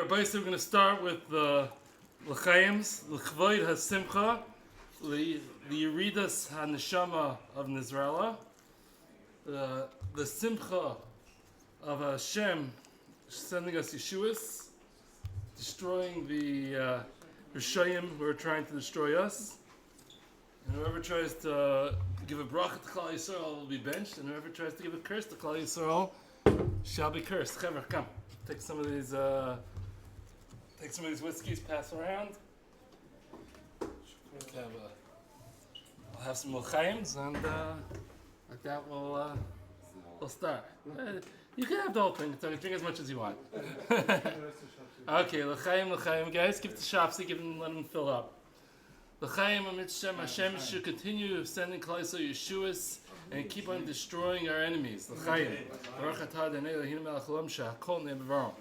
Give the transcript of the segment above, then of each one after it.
Rabbi, so we're going to start with the L'chaims, L'chvoid HaSimcha, the Yeridas HaNeshama of Nizrala, the Simcha of Hashem sending us Yeshuas, destroying the Rishayim who are trying to destroy us. And whoever tries to give a bracha to Klal Yisrael will be benched, and whoever tries to give a curse to Klal Yisrael shall be cursed. Chaver, come. Take some of these whiskeys, pass around. I'll have some l'chaims, and like that we'll start. You can have the whole thing. So drink as much as you want. Okay, l'chaim, guys. Give it to Shopsy. Let him fill up. L'chaim Amitzshem Hashem should continue sending Klal Yisrael Yeshuas and keep on destroying our enemies. L'chaim. Baruch atah Adonai Eloheinu melech haolam shehakol neh b'dvaro.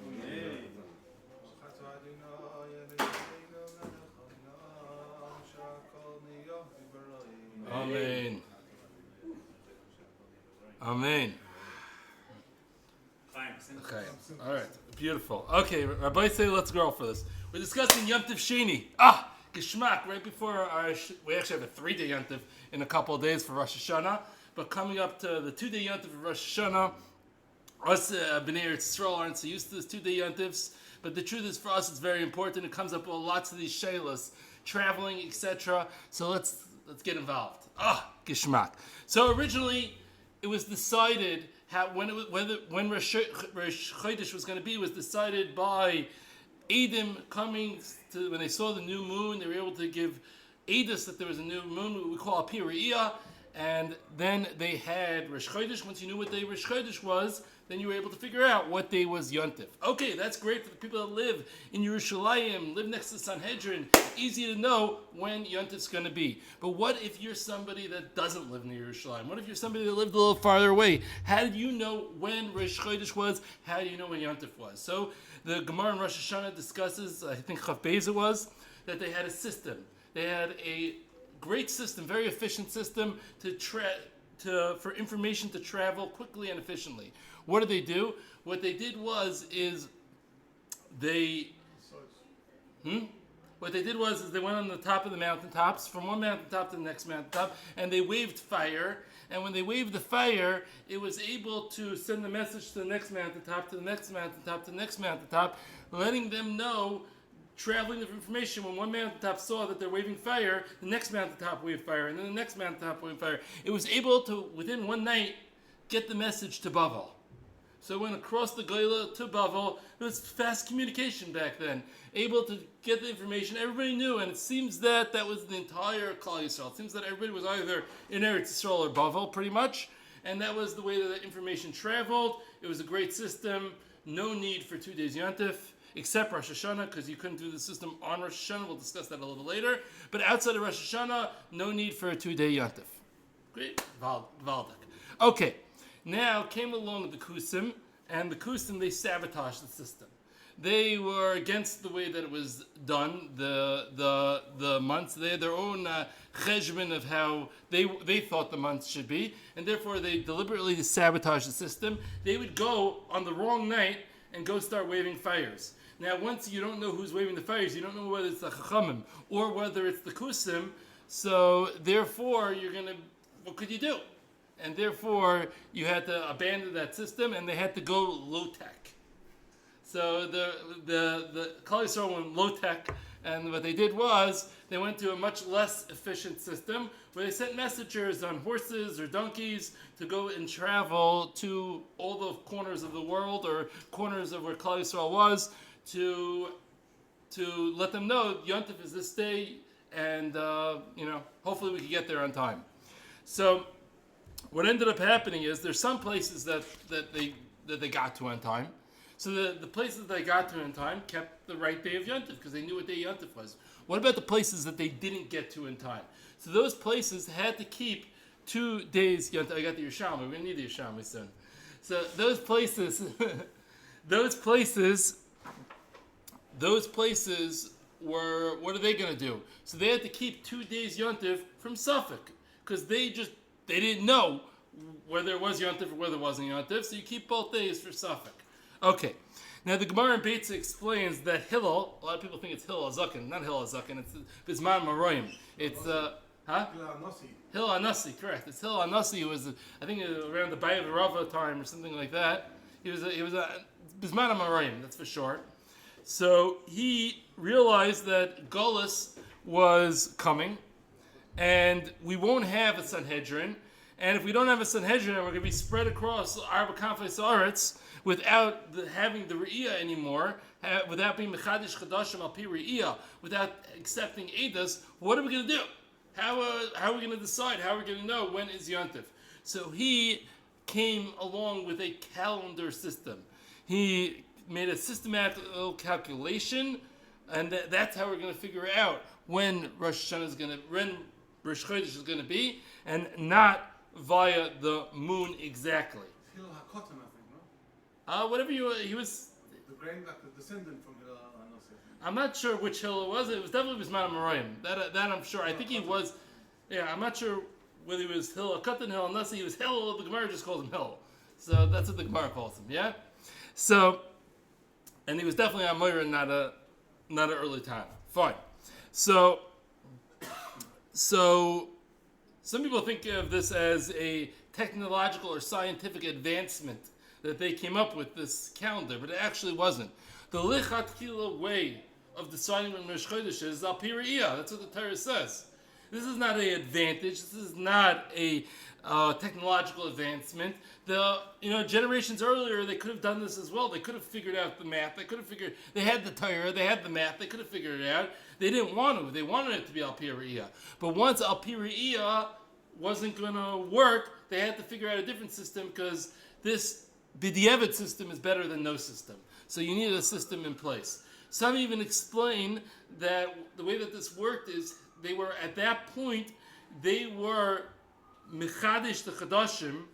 Amen. Amen. Okay. All right. Beautiful. Okay, Rabbi say let's go for this. We're discussing Yomtov Sheni. Geschmack. Right before we actually have a 3-day Yomtov in a couple of days for Rosh Hashanah, but coming up to the 2-day Yomtov of Rosh Hashanah, us Bnei Eretz Yisrael aren't so used to this 2-day Yomtovs, but the truth is for us it's very important. It comes up with lots of these shaylas, traveling, etc. So let's get involved. Geschmack. So originally, it was decided when Rosh Chodesh was going to be was decided by Edom coming to when they saw the new moon. They were able to give Edus that there was a new moon, what we call a Piriyah, and then they had Rosh Chodesh. Once you knew what day Rosh Chodesh was, then you were able to figure out what day was Yontif. Okay, that's great for the people that live in Yerushalayim, live next to Sanhedrin. Easy to know when Yontif's going to be. But what if you're somebody that doesn't live near Yerushalayim? What if you're somebody that lived a little farther away? How did you know when Rosh Chodesh was? How do you know when Yontif was? So the Gemara in Rosh Hashanah discusses, I think Chaf Beis it was, that they had a system. They had a great system, very efficient system for information to travel quickly and efficiently. What did they do? What they did was they went on the top of the mountaintops, from one mountaintop to the next mountaintop, and they waved fire. And when they waved the fire, it was able to send the message to the next mountaintop, to the next mountaintop, to the next mountaintop, letting them know, traveling the information. When one mountaintop saw that they're waving fire, the next mountaintop waved fire, and then the next mountaintop waved fire. It was able to, within one night, get the message to Bavel. So it went across the Goyla to Bavel. It was fast communication back then. Able to get the information. Everybody knew, and it seems that was the entire Klal Yisrael. It seems that everybody was either in Eretz Yisrael or Bavel, pretty much. And that was the way that the information traveled. It was a great system. No need for 2 days Yontif, except Rosh Hashanah, because you couldn't do the system on Rosh Hashanah. We'll discuss that a little later. But outside of Rosh Hashanah, no need for a 2-day Yontif. Great. Valdik. Okay. Now came along the Kusim, and the Kusim, they sabotaged the system. They were against the way that it was done, the months. They had their own cheshbon of how they thought the months should be, and therefore they deliberately sabotaged the system. They would go on the wrong night and go start waving fires. Now, once you don't know who's waving the fires, you don't know whether it's the Chachamim or whether it's the Kusim, so therefore what could you do? And therefore, you had to abandon that system, and they had to go low-tech. So the Klal Yisrael went low-tech, and what they did was, they went to a much less efficient system, where they sent messengers on horses or donkeys to go and travel to all the corners of the world, or corners of where Klal Yisrael was, to let them know, Yontif is this day, and hopefully we can get there on time. So what ended up happening is there's some places that they got to on time. So the places they got to in time kept the right day of Yontif because they knew what day Yontif was. What about the places that they didn't get to in time? So those places had to keep 2 days Yontif. I got the Yerushalmi. We're going to need the Yerushalmi soon. So those places were, what are they going to do? So they had to keep 2 days Yontif from Suffolk because they didn't know whether it was Yontif or whether it wasn't Yontif, so you keep both days for Suffolk. Okay. Now the Gemara in Beitza explains that Hillel, a lot of people think it's Hillel Azakin, not Hillel Azakin, it's Bisman Maroyim. It's, Hillel Anasi, correct. It's Hillel Anasi who was, I think, around the Bayit Rava time or something like that. He was a Bisman Maroyim, that's for sure. So he realized that Golus was coming, and we won't have a Sanhedrin. And if we don't have a Sanhedrin, we're going to be spread across Arba Kanfei Saaretz without having the Re'iyah anymore, without being Mechadish Chadashim Al Pi Re'iyah, without accepting Eidos. What are we going to do? How are we going to decide? How are we going to know when is Yontif? So he came along with a calendar system. He made a systematic calculation, and that's how we're going to figure out when Rosh Hashanah is going to, when Rosh Chodesh is going to be, and not via the moon exactly. Hillel HaKotan, I think, no? Whatever he was. The descendant from Hillel HaNasi. I'm not sure which Hillel it was. It was definitely Bisman Maroyim. That I'm sure. I think he was. Yeah, I'm not sure whether he was Hillel HaKotan, Hillel HaNasi. He was Hillel. The Gemara just calls him Hillel. So that's what the Gemara calls him. Yeah. So, and he was definitely on Moira, not an early time. Fine. So some people think of this as a technological or scientific advancement that they came up with this calendar, but it actually wasn't. The lichatchila way of deciding when Rosh Chodesh is al pi re'iyah. That's what the Torah says. This is not an advantage. This is not a technological advancement. Generations earlier, they could have done this as well. They could have figured out the math. They had the Torah, they had the math. They could have figured it out. They didn't want to. They wanted it to be al pi re'iyah. But once al pi re'iyah wasn't going to work, they had to figure out a different system because this b'diavad system is better than no system. So you needed a system in place. Some even explain that the way that this worked is they were, at that point, they were Mechadish the Chadashim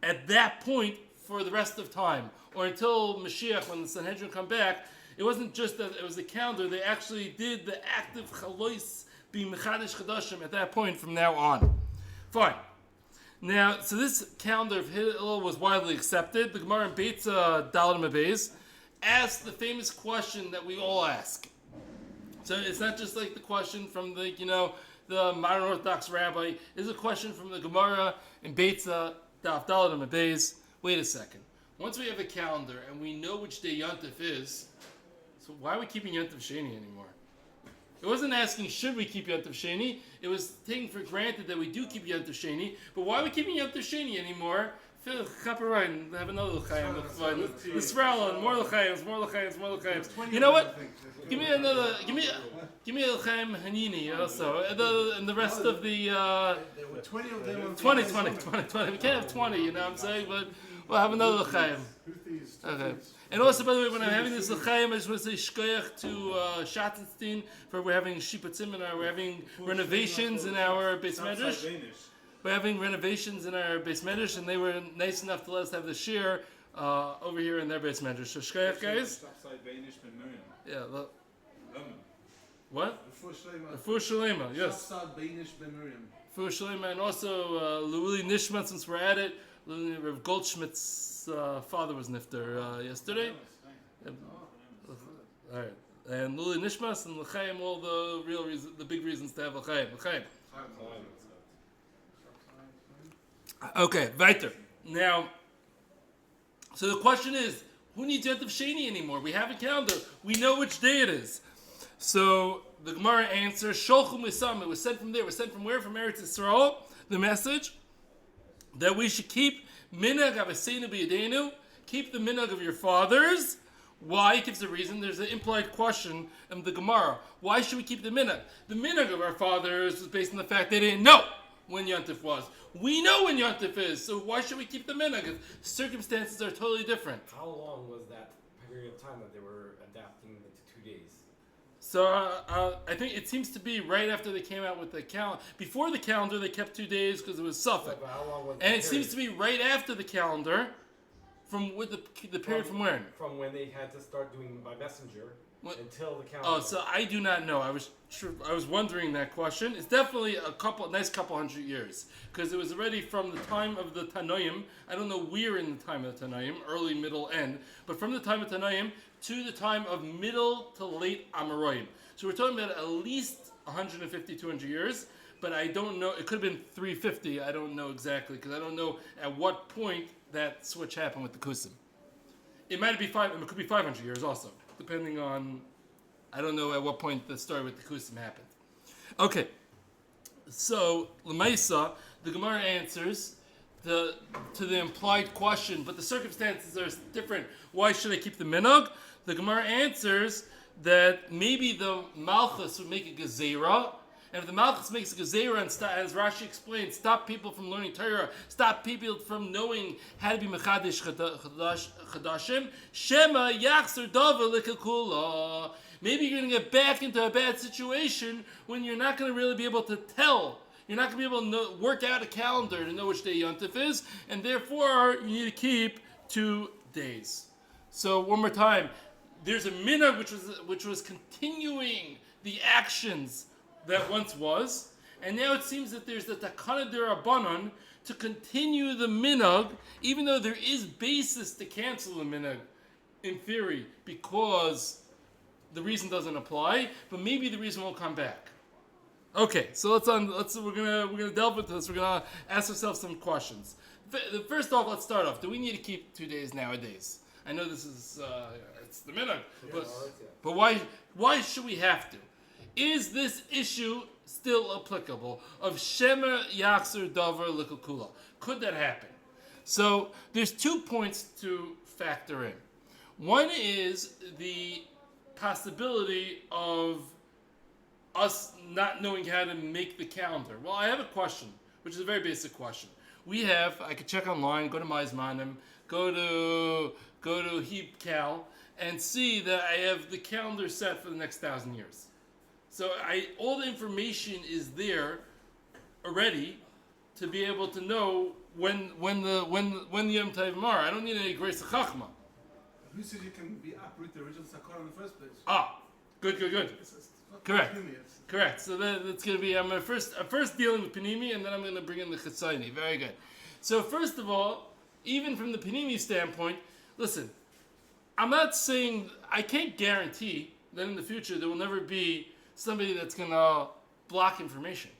at that point for the rest of time, or until Mashiach, when the Sanhedrin come back. It wasn't just that it was the calendar, they actually did the active Chalois being Mechadish Chadashim at that point from now on. Fine. Now, so this calendar of Hillel was widely accepted. The Gemara in Beitza Daled Mabez asked the famous question that we all ask. So it's not just like the question from the modern Orthodox rabbi. It's a question from the Gemara in Beitza Daled Mabez. Wait a second. Once we have a calendar and we know which day Yontif is, so why are we keeping Yontif Sheni anymore? It wasn't asking should we keep Yontif Sheni. It was taking for granted that we do keep Yontif Sheni. But why are we keeping Yontif Sheni anymore? Have another l'chaim. L'sralon, more l'chaims. You know what? Give me a l'chaim hanini also. And the rest of the... There were 20 of them. 20. We can't have 20, you know what I'm saying? But we'll have another l'chaim. Okay. And also, by the way, when I'm having this l'chaim, I just want to say shkoyach to Schattenstein for we're having shipatzim and we're having renovations in our Beis Medrash. We're having renovations in our Beis Medrash, and they were nice enough to let us have the shiur over here in their Beis Medrash. So shkoyach, guys. Yeah. What? Refuah Shalema, yes. Refuah Shalema, and also Louis Nishmat, since we're at it. Rav Goldschmidt's father was nifter yesterday. All right, and Luli Nishmas and L'chaim, all the real reasons, the big reasons to have L'chaim. Okay, weiter. Now, so the question is, who needs Yontif Sheni anymore? We have a calendar. We know which day it is. So the Gemara answers, Sholchu Misam. It was sent from there. It was sent from where? From Eretz Yisrael. The message that we should keep minhag avosenu b'yadenu, keep the minhag of your fathers. Why? He gives a reason. There's an implied question in the Gemara. Why should we keep the minhag? The minhag of our fathers was based on the fact they didn't know when Yontif was. We know when Yontif is, so why should we keep the minhag? Circumstances are totally different. How long was that period of time that they were adapting the 2 days? So I think it seems to be right after they came out with the calendar. Before the calendar, they kept 2 days because it was Suffolk. How long was and it seems to be right after the calendar From with the period from when? From when they had to start doing by messenger What? until the calendar. Oh, so I do not know. I was wondering that question. It's definitely a nice couple hundred years, because it was already from the time of the Tanoim. I don't know where in the time of the Tanoim, early, middle, end, but from the time of Tanoim to the time of middle to late Amoraim. So we're talking about at least 150, 200 years, but I don't know. It could have been 350. I don't know exactly, because I don't know at what point that switch happened with the Kusim. It might be it could be 500 years also, depending on, I don't know at what point the story with the Kusim happened. Okay, so Lemaisa, the Gemara answers to the implied question, but the circumstances are different. Why should I keep the minog? The Gemara answers that maybe the Malchus would make a gezerah, and if the Malchus makes a gezerah, and as Rashi explained, stop people from learning Torah, stop people from knowing how to be mechadish chadashim, shema yachzer davar likakula. Maybe you're going to get back into a bad situation when you're not going to really be able to tell. You're not going to be able to work out a calendar to know which day Yomtov is, and therefore you need to keep 2 days. So one more time, there's a minhag which was continuing the actions that once was, and now it seems that there's the takana derabanan to continue the minhag, even though there is basis to cancel the minhag in theory, because the reason doesn't apply, but maybe the reason will come back. Okay, so we're gonna delve into this. We're gonna ask ourselves some questions. First off, let's start off. Do we need to keep 2 days nowadays? I know this is it's the minhag, but why should we have to? Is this issue still applicable of Shema Yachzer Davar Likukula? Could that happen? So there's 2 points to factor in. One is the possibility of us not knowing how to make the calendar. Well, I have a question, which is a very basic question. I could check online, go to Maizmanim, go to HeapCal, and see that I have the calendar set for the next 1,000 years. So all the information is there already to be able to know when the Yom Tov are. I don't need any grace of Chachma. Who said you can be uproot the original Sakara in the first place? Good. It's Correct. It's Correct. So that's going to be, I'm first dealing with Panimi, and then I'm going to bring in the Chitzaini. Very good. So first of all, even from the Panimi standpoint, listen, I'm not saying, I can't guarantee that in the future there will never be somebody that's going to block information.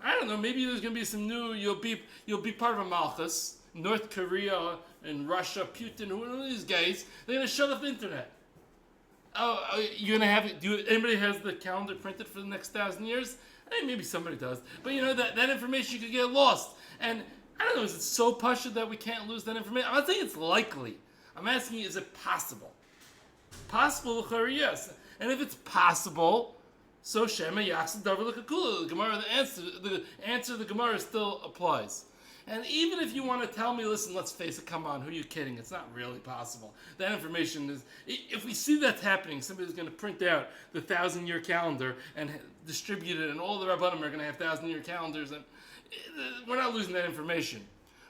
I don't know, maybe there's going to be some new, you'll be part of a Malchus, North Korea and Russia, Putin, who are these guys, they're going to shut off the internet. You're going to have it, anybody has the calendar printed for the next 1,000 years? Maybe somebody does. But that information could get lost. And I don't know, is it so pashut that we can't lose that information? I'm not saying it's likely. I'm asking you, is it possible? Possible, yes. And if it's possible, so Shema Yachzer Davar Likakula. The answer of the Gemara still applies. And even if you want to tell me, listen, let's face it, come on, who are you kidding? It's not really possible. That information is, if we see that's happening, somebody's going to print out the 1,000-year calendar and distribute it, and all the Rabbanim are going to have 1,000-year calendars, and we're not losing that information.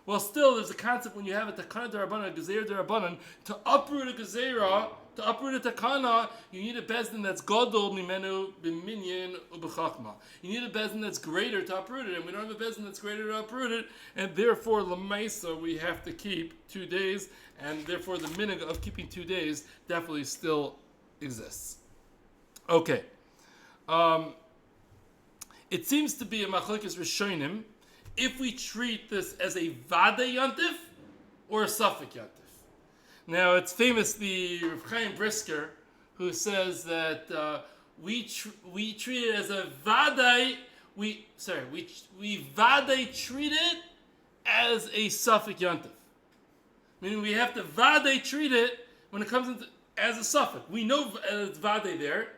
Well, still, there's a concept when you have a takana derabanan, a gezeira derabanan, to uproot a gezeira, to uproot a takana, you need a bezdin that's gadol mimenu b'minyan u'b'chachma. You need a bezdin that's greater to uproot it, and we don't have a bezdin that's greater to uproot it, and therefore, l'maisa, we have to keep 2 days, and therefore the minhag of keeping 2 days definitely still exists. Okay. It seems to be a machlokes rishonim if we treat this as a Vadei Yontif or a Safek Yontif. Now, it's famous, the Rav Chaim Brisker, who says that we treat it as a Vadei, we Vadei treat it as a Safek Yontif. Meaning we have to Vadei treat it when it comes into, as a Safek. We know it's Vadei there,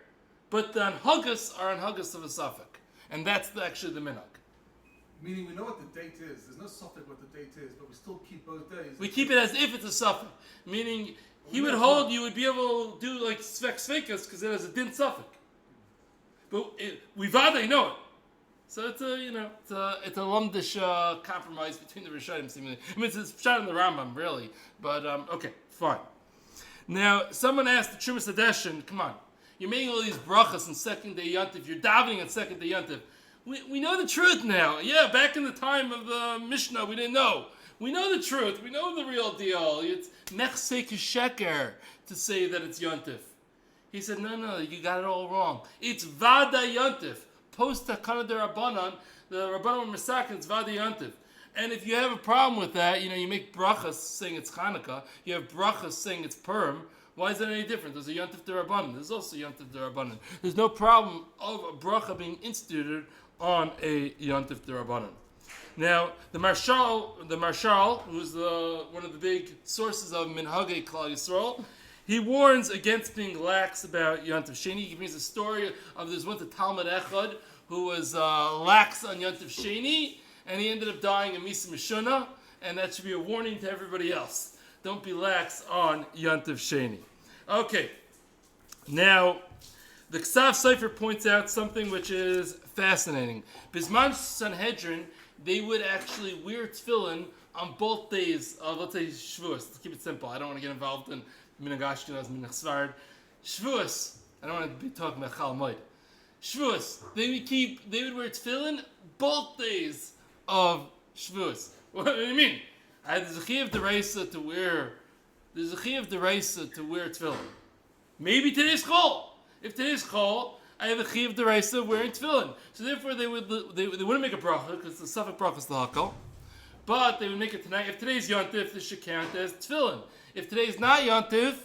but the Anhagas are Anhagas of a Safek. And that's actually the minhag. Meaning we know what the date is. There's no suffix what the date is, but we still keep both days. We keep it as if it's a suffix. Meaning, he would hold you would be able to do like svek svekas because it has a din suffix. But we vade know it. So it's a it's a lumdish compromise between the Rishonim seemingly. I mean, it's shot in the Rambam really, but okay, fine. Now someone asked the Trumas Hadeshin, come on, you're making all these brachas on second day Yontif, you're davening on second day Yontif. We know the truth now. Yeah, back in the time of the Mishnah, we didn't know. We know the truth. We know the real deal. It's nechsek sheker to say that it's Yontif. He said, no, you got it all wrong. It's Vada Yontif. Post Takana de Rabbanan, the Rabbanan were Mesakin, it's Vada Yontif. And if you have a problem with that, you make brachas saying it's Hanukkah, you have brachas saying it's Purim, why is that any different? There's a Yontif de Rabbanan. There's also Yontif de Rabbanan. There's no problem of a bracha being instituted on a Yontif de Rabbanan. Now, the Marshal, who's one of the big sources of Minhagei Klal Yisrael, he warns against being lax about Yontif Sheni. He brings a story of this one to Talmud Echad who was lax on Yontif Sheni, and he ended up dying in Misa Mishuna, and that should be a warning to everybody else. Don't be lax on Yontif Sheni. Okay, now the Ksav Sefer points out something which is fascinating. Bisman Sanhedrin, they would actually wear tefillin on both days of, let's say, Shavuos. Let's keep it simple. I don't want to get involved in Minhag Ashkenaz, Minhag Sfarad. Shavuos. I don't want to be talking about Chal Moed. Shavuos. They would wear tefillin both days of Shavuos. What do you mean? There's a chiyuv d'oraisa to wear. There's a chiyuv d'oraisa to wear tefillin. Maybe today's chol. If today's chol, I have a chiyuv d'oraisa wearing tefillin. So therefore, they wouldn't make a bracha because the suffix bracha is the hakol. But they would make it tonight. If today's yontif, this should count as tefillin. If today's not yontif,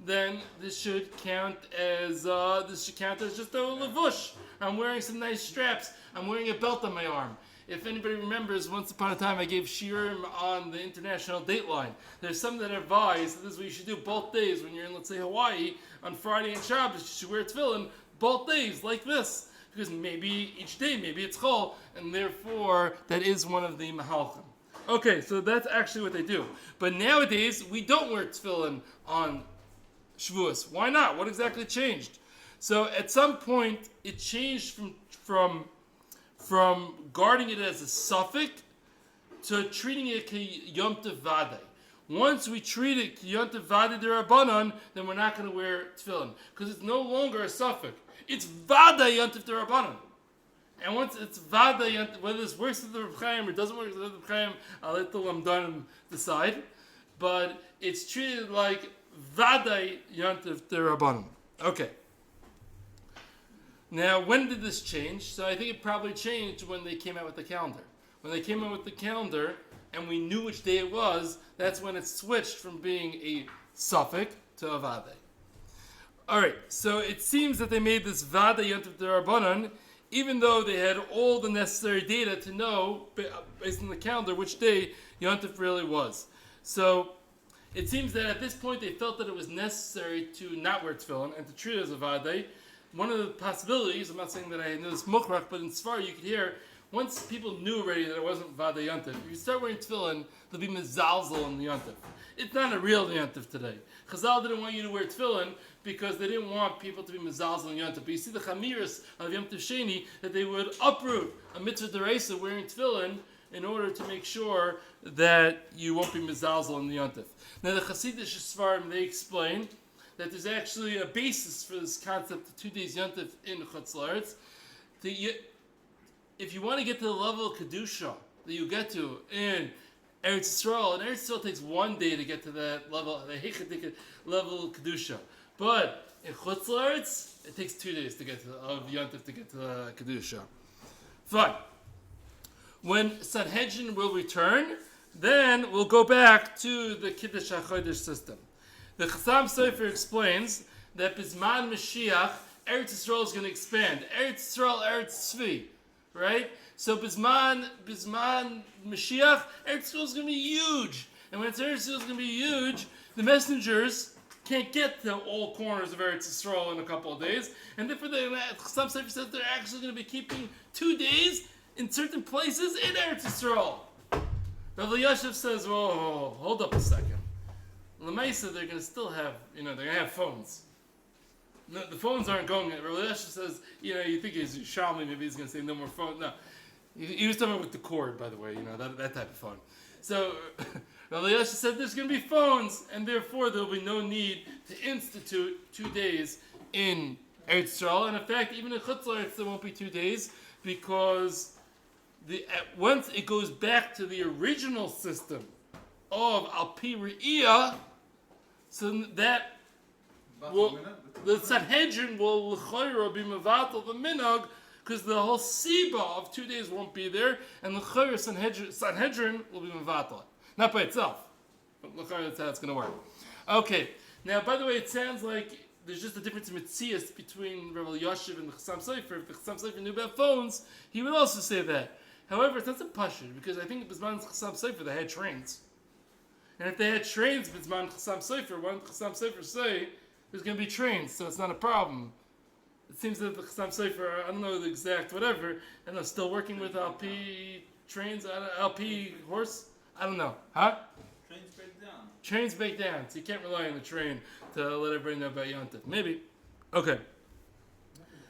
then this should count as just a levush. I'm wearing some nice straps. I'm wearing a belt on my arm. If anybody remembers, once upon a time I gave shiurim on the international dateline. There's some that advise that this is what you should do both days when you're in, let's say, Hawaii on Friday and Shabbos. You should wear tefillin both days like this, because maybe each day, maybe it's chol, and therefore that is one of the mahalchim. Okay, so that's actually what they do. But nowadays we don't wear tefillin on Shavuos. Why not? What exactly changed? So at some point it changed from guarding it as a suffix to treating it Yomtov Vadai. Once we treat it Yomtov Vadai Derabanan, then we're not going to wear tefillin because it's no longer a suffix. It's Vadai Yomtov Derabanan. And once it's Vadai Yomtov, whether this works with the Reb Chaim or doesn't work with the Reb Chaim, I'll let the Lamdanim decide. But it's treated like Vadai Yomtov Derabanan. Okay. Now, when did this change? So I think it probably changed when they came out with the calendar. When they came out with the calendar and we knew which day it was, that's when it switched from being a suffix to a vade. Alright, so it seems that they made this vade yontif derabanan, even though they had all the necessary data to know, based on the calendar, which day yontif really was. So it seems that at this point they felt that it was necessary to not wear tefillin and to treat it as a vade. One of the possibilities, I'm not saying that I know this mukhrach, but in Sfar you could hear, once people knew already that it wasn't Vada Yontif, if you start wearing tefillin, there'll be mezalzel in the Yontif. It's not a real Yontif today. Chazal didn't want you to wear tefillin because they didn't want people to be mezalzel in Yontif. But you see the chamiris of Yomtov Sheni, that they would uproot a mitzvah deraisa wearing tefillin in order to make sure that you won't be mezalzel in the Yontif. Now the Hasidic Sfarim, they explain that there's actually a basis for this concept of 2 days Yontif in Chutz La'aretz. If you want to get to the level of Kedusha that you get to in Eretz Yisrael, and Eretz Yisrael takes 1 day to get to that level, the Heichadik level of Kedusha. But in Chutz La'aretz, it takes 2 days to get to Yontif to get to the Kedusha. Fine. When Sanhedrin will return, then we'll go back to the Kiddush HaChodesh system. The Chassam Sofer explains that Bisman Mashiach, Eretz Yisrael is going to expand. Eretz Yisrael, Eretz Tzvi, right? So Bisman Mashiach, Eretz Yisrael is going to be huge. And when Eretz Yisrael is going to be huge, the messengers can't get to all corners of Eretz Yisrael in a couple of days. And therefore, the Chassam Sofer says they're actually going to be keeping 2 days in certain places in Eretz Yisrael. Rav Yashiv says, whoa, hold up a second. L'maisa, they're going to still have, they're going to have phones. No, the phones aren't going. Rav Yashiv says, you think he's Shalmi, maybe he's going to say no more phone. No, He was talking about with the cord, by the way, that type of phone. So Rav Elyashiv said there's going to be phones, and therefore there will be no need to institute 2 days in Eretz Yisrael. And in fact, even in Chutz La'aretz there won't be 2 days, because once it goes back to the original system of Al Pi Re'iyah, so that the Sanhedrin will l'chayra be mevatel the minhag, because the whole siba of 2 days won't be there, and l'chayra Sanhedrin will be mevatel. Not by itself, but l'chayra, that's how it's going to work. Okay, now by the way, it sounds like there's just a difference in mitzias between Rav Elyashiv and the Chassam Sofer. If the Chassam Sofer knew about phones, he would also say that. However, it's not so pashut, because I think in Bizman Chassam Sofer they had trains. And if they had trains, Bizman Chassam Sofer, why didn't Chassam Sofer say there's going to be trains, so it's not a problem? It seems that the Chassam Sofer, I don't know the exact whatever, and they're still working with LP trains, LP horse? I don't know. Huh? Trains break down. Trains break down, so you can't rely on the train to let everybody know about Yomtov. Maybe. Okay.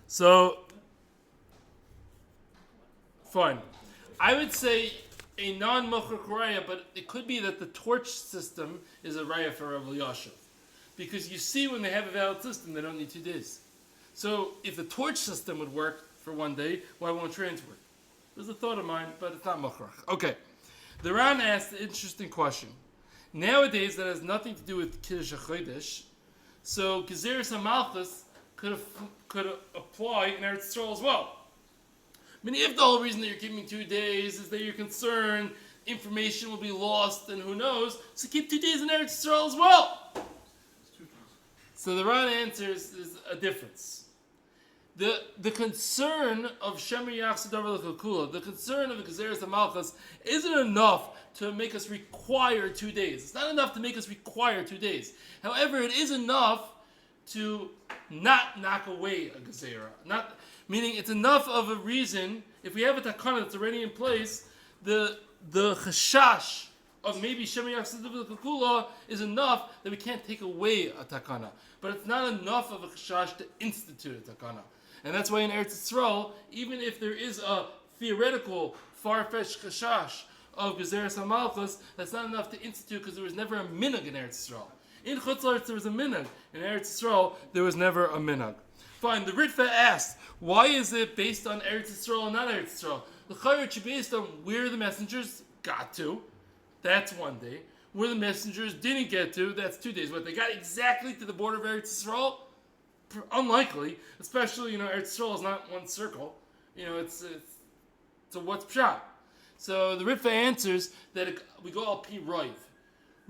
So, fine. I would say a non-mocher raya, but it could be that the torch system is a raya for Rav Elyashiv. Because you see, when they have a valid system, they don't need 2 days. So, if the torch system would work for 1 day, why won't trains work? There's a thought of mine, but it's not mocher. Okay. The Ran asked an interesting question. Nowadays, that has nothing to do with Kiddush HaChodesh. So, Gezeres HaMalchus could apply in Eretz Yisrael as well. I mean, if the whole reason that you're keeping 2 days is that you're concerned information will be lost and who knows, so keep 2 days in Eretz Yisrael as well. So the Ran answers is a difference. The concern of Shemer Yachzor Davar L'Kula, the concern of the Gezeres HaMalchus, isn't enough to make us require 2 days. It's not enough to make us require 2 days. However, it is enough to not knock away a Gezerah. Meaning, it's enough of a reason, if we have a takana that's already in place, the chashash of maybe Shemer Yachzor Davar L'Kula is enough that we can't take away a takana. But it's not enough of a chashash to institute a takana. And that's why in Eretz Yisrael, even if there is a theoretical, far-fetched chashash of Gezeres HaMalchus, that's not enough to institute, because there was never a minhag in Eretz Yisrael. In Chutz La'aretz there was a minhag. In Eretz Yisrael, there was never a minhag. Fine, the Ritva asked, why is it based on Eretz Yisrael and not Eretz Yisrael? The Chayr should be based on where the messengers got to. That's 1 day. Where the messengers didn't get to, that's 2 days. What, they got exactly to the border of Eretz Yisrael? Unlikely, especially, Eretz Yisrael is not one circle. It's a what's pshat. So the Ritva answers that we go al pi Roiv.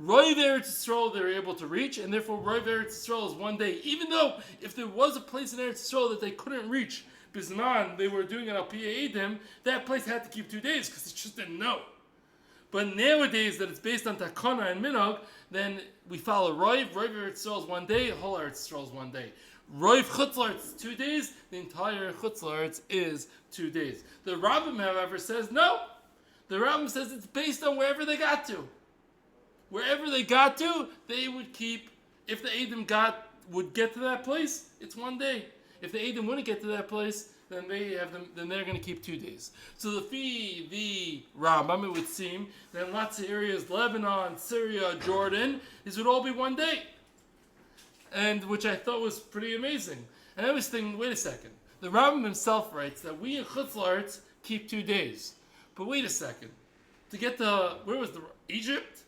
Roiv Eretz Yisrael they're able to reach, and therefore Roiv Eretz Yisrael is 1 day. Even though if there was a place in Eretz Yisrael that they couldn't reach, Bisman, they were doing it al pi Eidim, that place had to keep 2 days because they just didn't know. But nowadays that it's based on Takana and Minhag, then we follow Roiv. Roiv Eretz Yisrael is 1 day, whole Eretz Yisrael is 1 day. Roiv Chutz La'aretz is 2 days, the entire Chutz La'aretz is 2 days. The Rambam, however, says no. The Rambam says it's based on wherever they got to. Wherever they got to, they would keep, if the Eidim would get to that place, it's 1 day. If the Eidim wouldn't get to that place, then they're going to keep 2 days. So the Rambam, it would seem, that in lots of areas, Lebanon, Syria, Jordan, these would all be 1 day. And which I thought was pretty amazing. And I was thinking, wait a second. The Rambam himself writes that we in Chutz La'aretz keep 2 days. But wait a second. To get to, where was Egypt?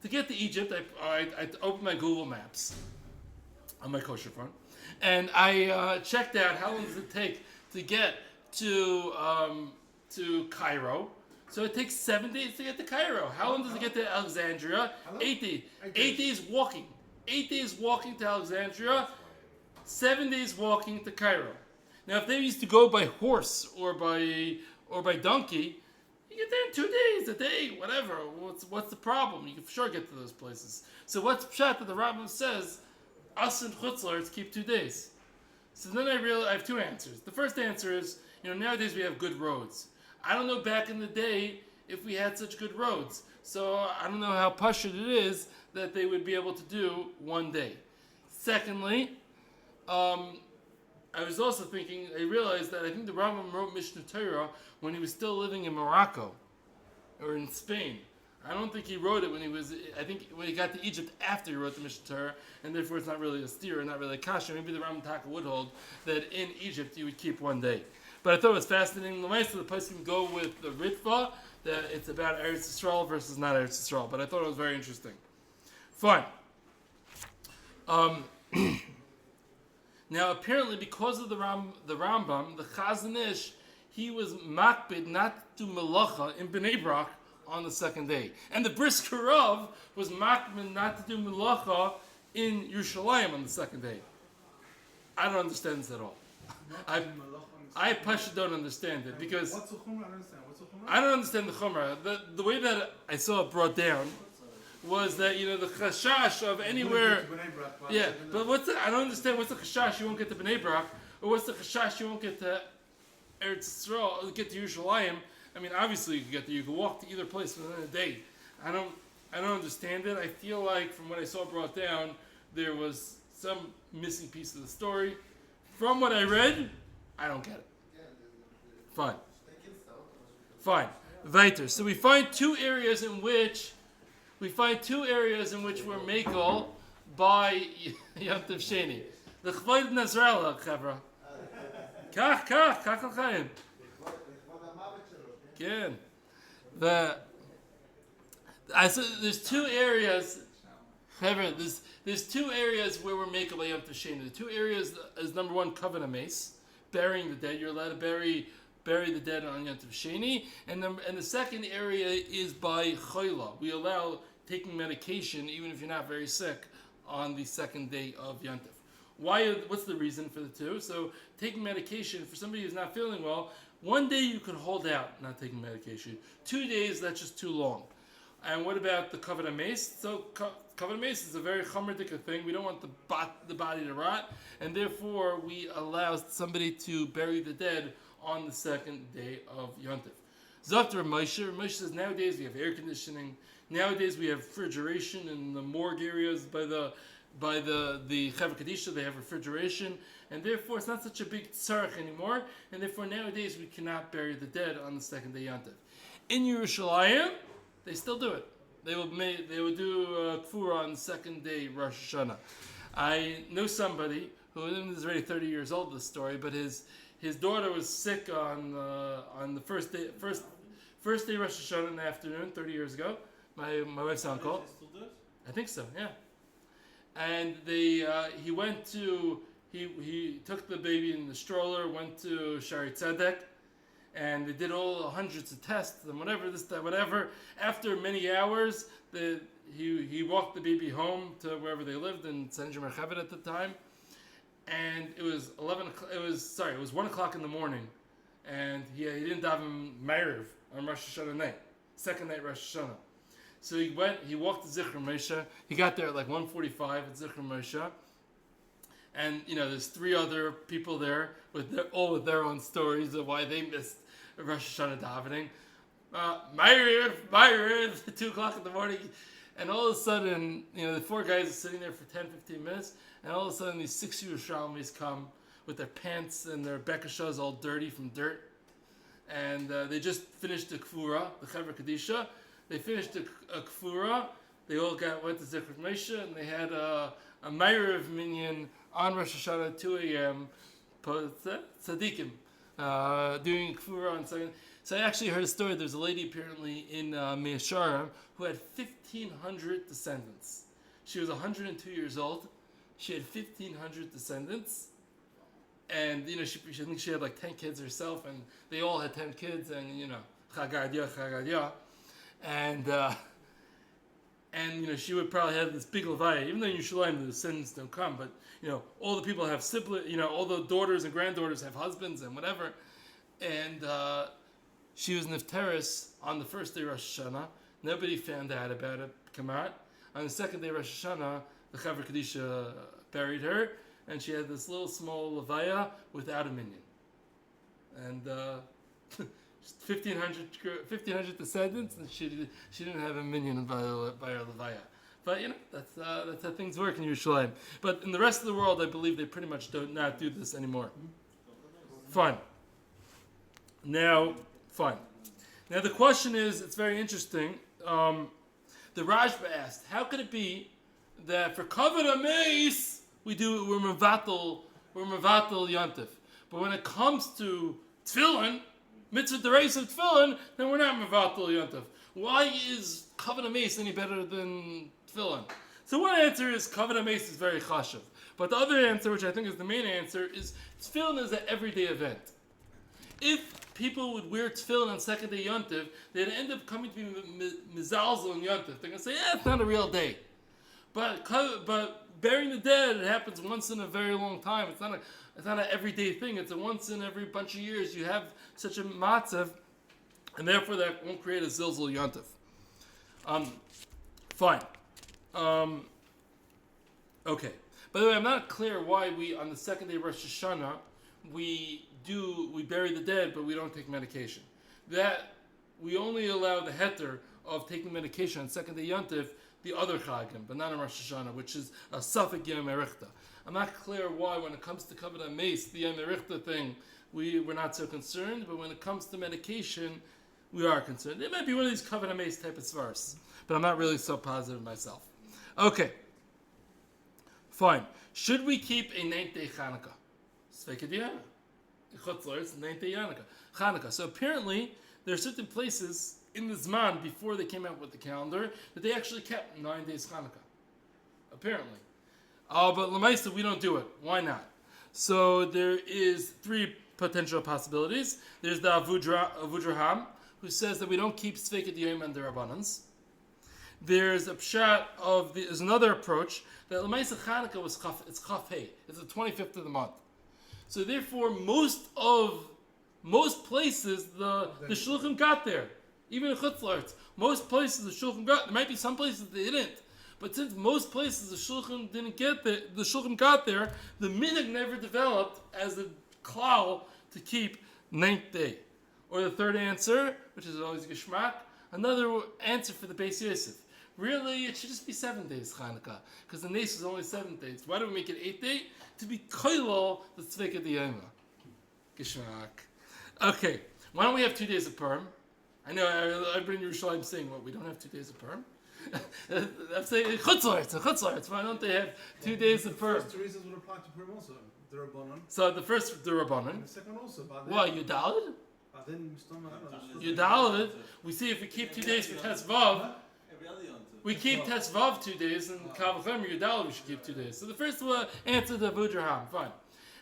To get to Egypt, I opened my Google Maps on my kosher phone. And I checked out how long does it take to get to Cairo. So it takes 7 days to get to Cairo. How long does it get to Alexandria? 8 days. 8 days walking. 8 days walking to Alexandria, 7 days walking to Cairo. Now, if they used to go by horse or by donkey, you get there in 2 days, a day, whatever. What's the problem? You can for sure get to those places. So what's pshat that the Rambam says? Us and Chutz La'aretz keep 2 days. So then I have 2 answers. The first answer is, nowadays we have good roads. I don't know back in the day if we had such good roads. So I don't know how pashut it is that they would be able to do 1 day. Secondly, I I was also thinking, I realized that I think the Rambam wrote Mishnah Torah when he was still living in Morocco or in Spain. I don't think he wrote it when he was, I think when he got to Egypt after he wrote the Mishnah Torah, and therefore it's not really a steer, not really a kasha. Maybe the Rambam Taka would hold that in Egypt you would keep one day. But I thought it was fascinating. The rest of the place can go with the Ritva, that it's about Eretz Yisrael versus not Eretz Yisrael. But I thought it was very interesting. Fine. Now, apparently, because of the Rambam, the Chazon Ish, he was makbid not to melacha in Bnei Brak on the second day. And the Brisker Rav was makbid not to do melacha in Yerushalayim on the second day. I don't understand this at all. I Pasha don't understand it because What's the chumrah? I don't understand. What's the chumrah? I don't understand the chumrah. The way that I saw it brought down was that, you know, the chashash of anywhere. Yeah, but I don't understand what's the chashash you won't get to Bnei Brak, or what's the chashash you won't get to Eretz Yisrael, or get to Yerushalayim. I mean, obviously you can get there. You can walk to either place within a day. I don't understand it. I feel like from what I saw brought down, there was some missing piece of the story. From what I read, I don't get it. Fine. Weiter. So we find two areas in which we're makel by Yomtov Sheni. The Chvoid Nazrala, Chavra. Kach al-Chaim. Again. There's two areas, Chavra, there's two areas where we're makel by Yomtov Sheni. The two areas is number one, Kavanah Mace, burying the dead. You're allowed to bury the dead on Yomtov Sheni, and the second area is by Choila. We allow taking medication, even if you're not very sick, on the second day of Yomtov. What's the reason for the two? So taking medication, for somebody who's not feeling well, one day you could hold out not taking medication. 2 days, that's just too long. And what about the Kavanah Mace? So Kavanah Mace is a very chamerdika thing. We don't want the body to rot, and therefore we allow somebody to bury the dead on the second day of Yontif. Zakter Moshe says nowadays we have air conditioning. Nowadays we have refrigeration in the morgue areas by the Chevra Kadisha. They have refrigeration, and therefore it's not such a big tzarech anymore. And therefore nowadays we cannot bury the dead on the second day Yontif. In Yerushalayim, they still do it. They would do kfura on the second day Rosh Hashanah. I know somebody who is already 30 years old. This story, but his daughter was sick on the first day Rosh Hashanah in the afternoon 30 years ago. My wife's uncle. Still do it? I think so, yeah. And he took the baby in the stroller, went to Shari Tzedek, and they did all hundreds of tests and whatever, this, that, whatever. After many hours, he walked the baby home to wherever they lived in San Merchabit at the time. And it was 1 o'clock in the morning, and he didn't daven Ma'ariv on Rosh Hashanah night, second night Rosh Hashanah. So he walked to Zichron Moshe. He got there at like 1:45 at Zichron Moshe, and there's three other people there with their own stories of why they missed Rosh Hashanah davening. Ma'ariv, 2 o'clock in the morning, and all of a sudden, the four guys are sitting there for 10-15 minutes. And all of a sudden, these 6 Yerushalmis come with their pants and their bekashas all dirty from dirt. And they just finished the kfura, the Chevra Kadisha. They finished a kfura. They all went to Zichron Moshe, and they had a Ma'ariv minyan on Rosh Hashanah at 2 a.m. Tzadikim doing kfura on second. So I actually heard a story. There's a lady apparently in Me'asharim who had 1,500 descendants. She was 102 years old. She had 1,500 descendants, and I think she had like 10 kids herself, and they all had 10 kids, and chagadia, and she would probably have this big levaya. Even though in Yerushalayim the descendants don't come, but all the people have siblings, all the daughters and granddaughters have husbands and whatever, and she was nifteris on the first day Rosh Hashanah. Nobody found out about it. Come out on the second day Rosh Hashanah. The Chevra Kadisha buried her, and she had this little small levaya without a minyan. And 1,500 descendants, and she didn't have a minyan by her levaya. But that's how things work in Yerushalayim. But in the rest of the world, I believe they pretty much do not do this anymore. Fine. Now the question is, it's very interesting. The Rajba asked, how could it be that for Kavod HaMeis we're mevatel Yomtov, but when it comes to Tefillin, mitzvah dereis of Tefillin, then we're not mevatel Yomtov? Why is Kavod HaMeis any better than Tefillin? So one answer is Kavod HaMeis is very chashuv, but the other answer, which I think is the main answer, is Tefillin is an everyday event. If people would wear tefillin on second day Yomtov, they'd end up coming to be mizalzel in Yomtov. They're going to say, it's not a real day. But burying the dead, it happens once in a very long time. It's not an everyday thing. It's a once in every bunch of years you have such a matzav, and therefore that won't create a zilzal Yomtov. Fine. Okay. By the way, I'm not clear why we, on the second day of Rosh Hashanah, we bury the dead, but we don't take medication. That we only allow the heter of taking medication on second day Yontif, the other chagim, but not on Rosh Hashanah, which is a suffix Yom Erichta. I'm not clear why, when it comes to Kavod HaMeis, the Yom Erichta thing, we're not so concerned, but when it comes to medication, we are concerned. It might be one of these Kavod HaMeis type of svars, but I'm not really so positive myself. Okay. Fine. Should we keep a 9th day Chanukah? Svekadiyana. Chutzlars, 9th day Chanukah. So apparently, there are certain places in the Zman before they came out with the calendar that they actually kept 9 days Chanukah. Apparently. But Lamaisa, we don't do it. Why not? So there is 3 potential possibilities. There's the Avudraham, who says that we don't keep Svekad Yom and the Rabbanans. There's a pshat there's another approach that Lamaisa Chanukah it's Chaf Hey. It's the 25th of the month. So therefore, most places the shulchan got there, even in Chutzlarts. Most places the shulchan got. There might be some places they didn't, but since most places the shulchan didn't get there, the shulchan got there. The minhag never developed as a klal to keep 9th day. Or the third answer, which is always geschmack, another answer for the Beis Yosef. Really, it should just be 7 days Chanukah, because the Nes is only 7 days. Why do we make it 8th day? To be koilol the tzveka diyama. Geschmack. Okay, why don't we have 2 days of Purim? I know everybody in Yerushalayim is saying, we don't have 2 days of Purim? I'm saying, chutzlarts. Why don't they have 2 days of Purim? The first 2 reasons would apply to Purim also. The Rabbanon. So the first, the Rabbanon. And the second also. What, Yudalid? Yudalid, we see if we keep 2 days for Tesvav, we keep Tesvav 2 days, and Kavachem or Yudalid we should keep 2 days. So the first one, answer the Vudraham, fine.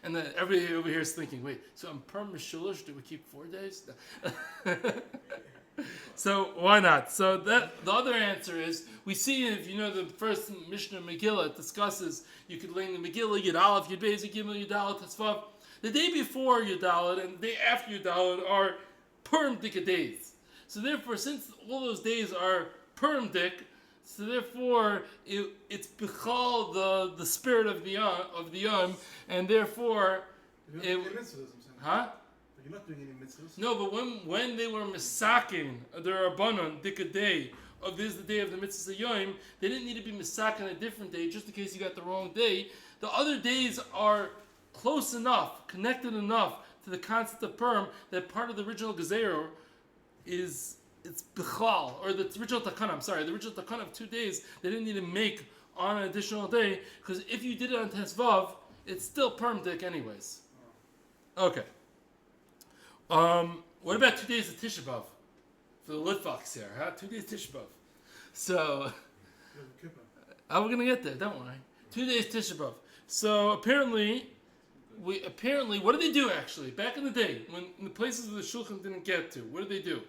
And then everybody over here is thinking, wait, so on Purim Mishulish, do we keep 4 days? So why not? So the other answer is, we see, if you know the first Mishnah Megillah, it discusses, you could lay in the Megillah, Yud Aleph, Yud Beis, Yud Gimel, Yud Aleph, Tesvav. The day before Yudalid and the day after Yudalid are Purim Dika days. So therefore, since all those days are Purim Dik, so therefore it's Bichal, the spirit of the Yom, and therefore You're not doing any mitzvahs, I'm saying. Huh? You're not doing any mitzvahs. No, but when they were misakin the Rabbanon Dika day of this is the day of the mitzvah Yom, they didn't need to be misakin a different day just in case you got the wrong day. The other days are close enough, connected enough to the concept of Purim that part of the original Gezerah it's Bichlal, or the original Takana, the original Takana of 2 days, they didn't need to make on an additional day, because if you did it on Tesvav, it's still Purim Dik anyways. Okay. What about 2 days of Tisha B'Av? For the Litvaks here, huh? 2 days Tisha B'Av. So, we're going to get there, don't worry. 2 days Tisha B'Av. So apparently, what did they do actually? Back in the day, when in the places where the shulchan didn't get to, what did they do?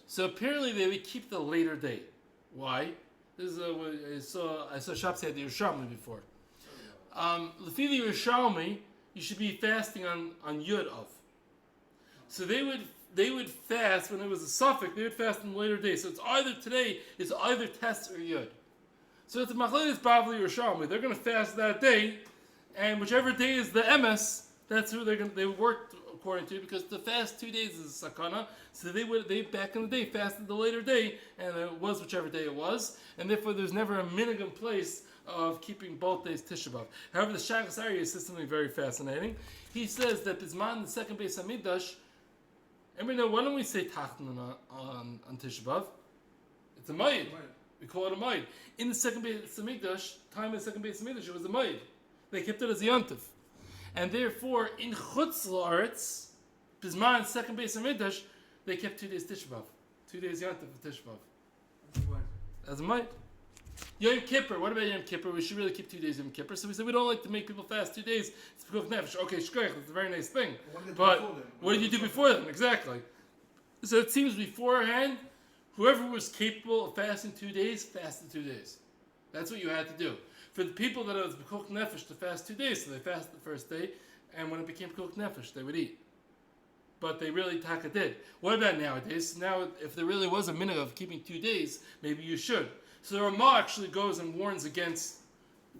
So apparently they would keep the later day. Why? This is I saw Shabbos had the Yerushalmi before. Lefi the Yerushalmi, you should be fasting on Yud of. So they would fast when it was a suffix. They would fast on the later day. So it's either today, it's either Test or Yud. So it's a Machlekes Bavli Yerushalmi. They're going to fast that day, and whichever day is the MS, that's who they work according to, because to fast 2 days is a sakana. So they back in the day fasted the later day, and it was whichever day it was, and therefore there's never a minhag in place of keeping both days Tisha B'av. However, the Shachas Aryeh says something very fascinating. He says that Bisman, the second Beis Hamikdash, and we know, why don't we say Tachton on Tisha B'av? It's a Moed. We call it a Moed. In the second Beis Hamikdash, time of the second Beis Hamikdash, it was a Moed. They kept it as a Yomtov. And therefore, in Chutz La'aretz, Bisman, second Beis Hamikdash, they kept 2 days Tisha B'av. 2 days Yomtov of Tisha B'av. As a Moed. Yom Kippur, what about Yom Kippur? We should really keep 2 days Yom Kippur. So we said we don't like to make people fast 2 days. It's because of nefesh. Okay, shkoyach, that's a very nice thing. But what did you do before then? Exactly. So it seems beforehand, whoever was capable of fasting 2 days, fasted 2 days. That's what you had to do. For the people that it was b'kok nefesh to fast 2 days, so they fasted the first day, and when it became b'kok nefesh, they would eat. But they really taka did. What about nowadays? Now, if there really was a minhag of keeping 2 days, maybe you should. So the Ramah actually goes and warns against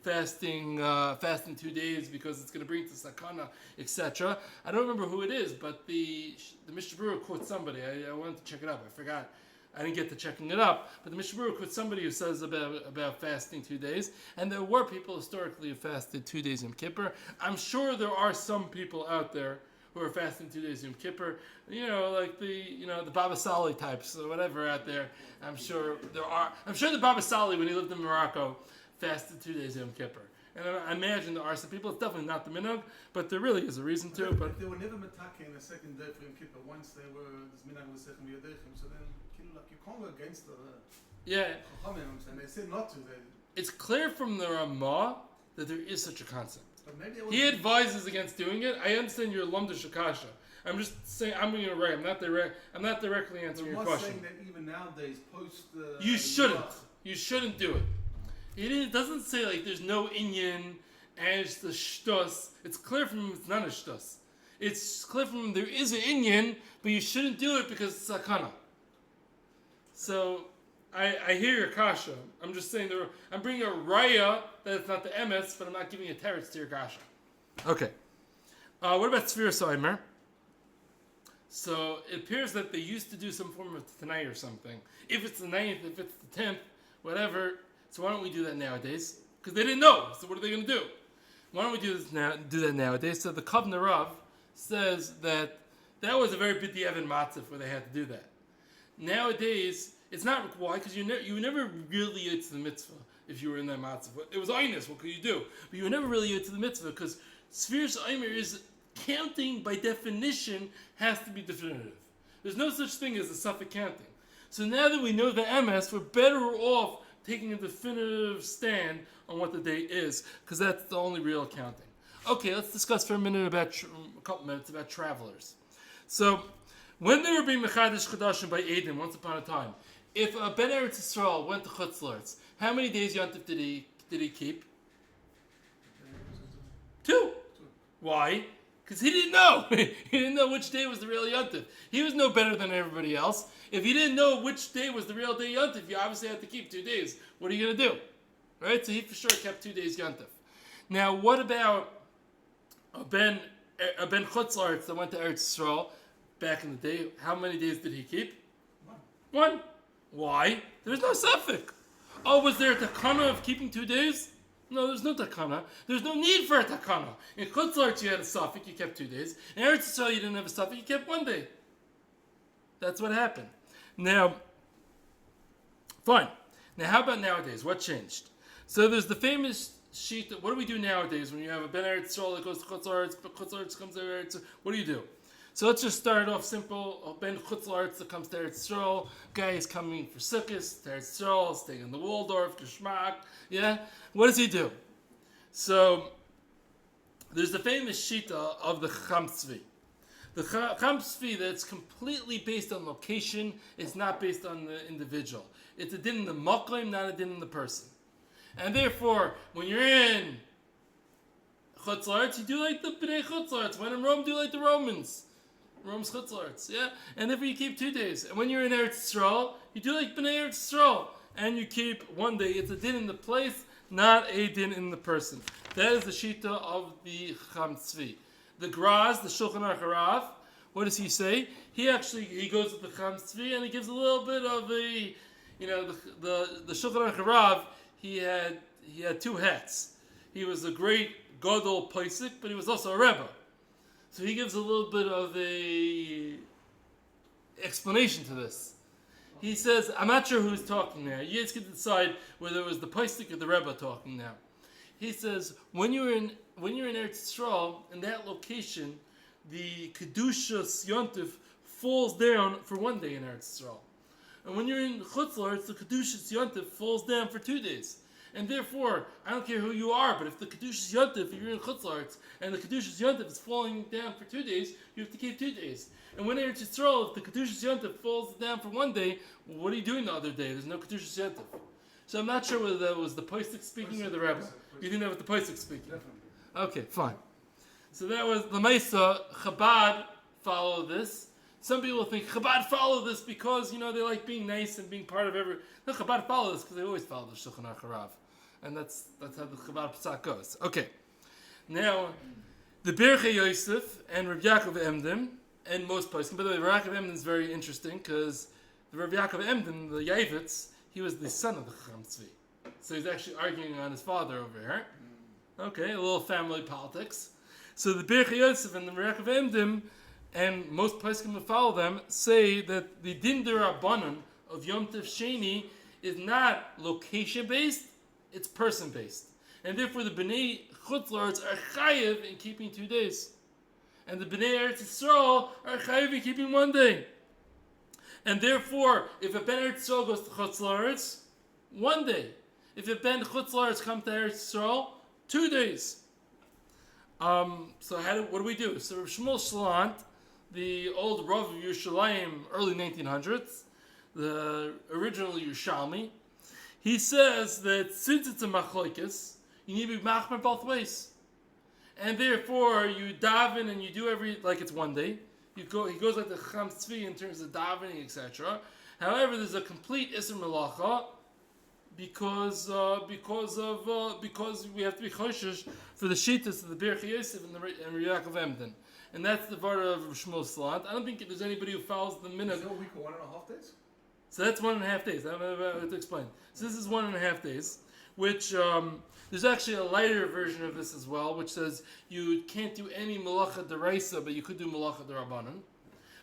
fasting 2 days because it's going to bring to sakana, etc. I don't remember who it is, but the Mishnah Berurah quotes somebody. I wanted to check it up. I forgot. I didn't get to checking it up. But the Mishnah Berurah quotes somebody who says about fasting 2 days. And there were people historically who fasted 2 days Yom Kippur. I'm sure there are some people out there who are fasting 2 days Yom Kippur, like the Baba Sali types or whatever out there. I'm sure there are. I'm sure the Baba Sali, when he lived in Morocco, fasted 2 days Yom Kippur. And I imagine there are some people. It's definitely not the minhag, but there really is a reason to. But they were never metaking a second day for Yom Kippur. Once they were, this minhag was second b'yadechem. So then, you can't go against the Chachamim, and they said not to. It's clear from the Ramah that there is such a concept. He advises against doing it. I understand your lumda shakasha. I'm just saying I'm being right. I'm not directly answering your question. Saying that even nowadays, post you shouldn't. You shouldn't do it. It doesn't say like there's no inyan and it's the shtus. It's clear from him it's not a shtus. It's clear from him there is an inyan, but you shouldn't do it because it's sakana. So I hear your kasha. I'm just saying I'm bringing a raya that it's not the emes, but I'm not giving a teretz to your kasha. Okay. What about Tzviras Omer? So it appears that they used to do some form of Tanai or something. If it's the 9th, if it's the 10th, whatever. So why don't we do that nowadays? Because they didn't know. So what are they going to do? Why don't we do that nowadays? So the Kavna Rav says that was a very b'diavad matzah where they had to do that. Nowadays, it's not why, because you were never really yet to the mitzvah if you were in that matzah. It was einus, what could you do? But you were never really yet to the mitzvah because Tzviras Omer is counting by definition has to be definitive. There's no such thing as a suffix counting. So now that we know the MS, we're better off taking a definitive stand on what the date is because that's the only real counting. Okay, let's discuss for a couple minutes about travelers. So, when they were being Mechadish Chadashim by Aden once upon a time, if a Ben Eretz Yisrael went to Chutz La'aretz, how many days Yontif did he keep? 2. Why? Because he didn't know. He didn't know which day was the real Yontif. He was no better than everybody else. If you didn't know which day was the real day Yontif, you obviously had to keep 2 days. What are you going to do? Right? So he for sure kept 2 days Yontif. Now, what about a Ben Chutz La'aretz that went to Eretz Yisrael back in the day? How many days did he keep? 1. Why? There's no suffix. Oh, was there a takana of keeping 2 days? No, there's no takana. There's no need for a takana. In Chutz La'aretz you had a suffix, you kept 2 days. In Eretz Yisrael you didn't have a suffix, you kept 1 day. That's what happened. Now, fine. Now, how about nowadays? What changed? So there's the famous sheet. What do we do nowadays when you have a Ben Eretz Yisrael that goes to Chutz La'aretz, but Chutz La'aretz comes to Eretz Yisrael? What do you do? So let's just start off simple. A Ben Chutz La'aretz that comes to Eretz Yisrael. Guy is coming for Sukkot, to Eretz Yisrael, staying in the Waldorf, Geschmack. Yeah? What does he do? So there's the famous shita of the Chacham Tzvi. The Chacham Tzvi that's completely based on location. It's not based on the individual. It's a din in the makom, not a din in the person. And therefore, when you're in Chutz La'aretz, you do like the Bnei Chutz La'aretz. When in Rome, do like the Romans. Rome's Chutz La'aretz, yeah? And therefore you keep 2 days. And when you're in Eretz Yisrael, you do like Bnei Eretz Yisrael. And you keep 1 day. It's a din in the place, not a din in the person. That is the shita of the Chacham Tzvi. the Graz, the Shulchan Aruch Harav, what does he say? He goes with the Chacham Tzvi and he gives a little bit of the Shulchan Aruch Harav. He had two hats. He was a great Gadol Paisik, but he was also a Rebbe. So he gives a little bit of a explanation to this. He says, I'm not sure who's talking now. You guys can decide whether it was the Paisik or the Rebbe talking now. He says, when you're in Eretz Yisrael, in that location, the Kedushas Yomtov falls down for 1 day in Eretz Yisrael. And when you're in Chutz La'aretz, the Kedushas Yomtov falls down for 2 days. And therefore, I don't care who you are, but if the Kedushas Yomtov, you're in Chutz La'aretz, and the Kedushas Yomtov is falling down for 2 days, you have to keep 2 days. And when Eretz Yisrael, if the Kedushas Yomtov falls down for 1 day, what are you doing the other day? There's no Kedushas Yomtov. So I'm not sure whether that was the Paisik speaking or the Rebbe. You think that was the Paisik speaking? Definitely. Okay, fine. So that was the Mesa. Chabad follow this. Some people think Chabad follow this because, they like being nice and being part of every... No, Chabad follow this because they always follow the Shulchan Aruch Harav. And that's how the Chabad Pesach goes. Okay. Now, the Birchei Yosef and Rabbi Yaakov Emden, and most poskim. By the way, Rabbi Yaakov Emden is very interesting because the Rabbi Yaakov Emden, the Yavitz, he was the son of the Chacham Tzvi. So he's actually arguing on his father over here. Okay, a little family politics. So the Birchei Yosef and the Rabbi Yaakov Emden, and most poskim who follow them, say that the Din D'Rabbanan of Yom Tov Sheni is not location-based, it's person-based. And therefore the Bnei Chutz La'aretz are chayiv in keeping 2 days. And the Bnei Eretz Yisrael are chayiv in keeping 1 day. And therefore, if a Ben Eretz Yisrael goes to Chutz La'aretz, 1 day. If a Ben Chutz La'aretz comes to Eretz Yisrael, 2 days. So what do we do? So Rav Shmuel Shlant, the old Rav of Yerushalayim, early 1900s, the original Yerushalmi, he says that since it's a machlokes, you need to be machmer both ways. And therefore, you daven and you do like it's 1 day. He goes like the Chacham Tzvi in terms of davening, etc. However, there's a complete Isser Melacha because we have to be choshesh for the shittas of the Birchei Yosef and Rabbi Yaakov Emden. And that's the Vara of Shmuel Salant. I don't think there's anybody who follows the minhag. Is there a week of 1.5 days? So that's 1.5 days. I have to explain. So this is 1.5 days, which there's actually a lighter version of this as well, which says you can't do any malacha deraisa, but you could do malacha derabanan.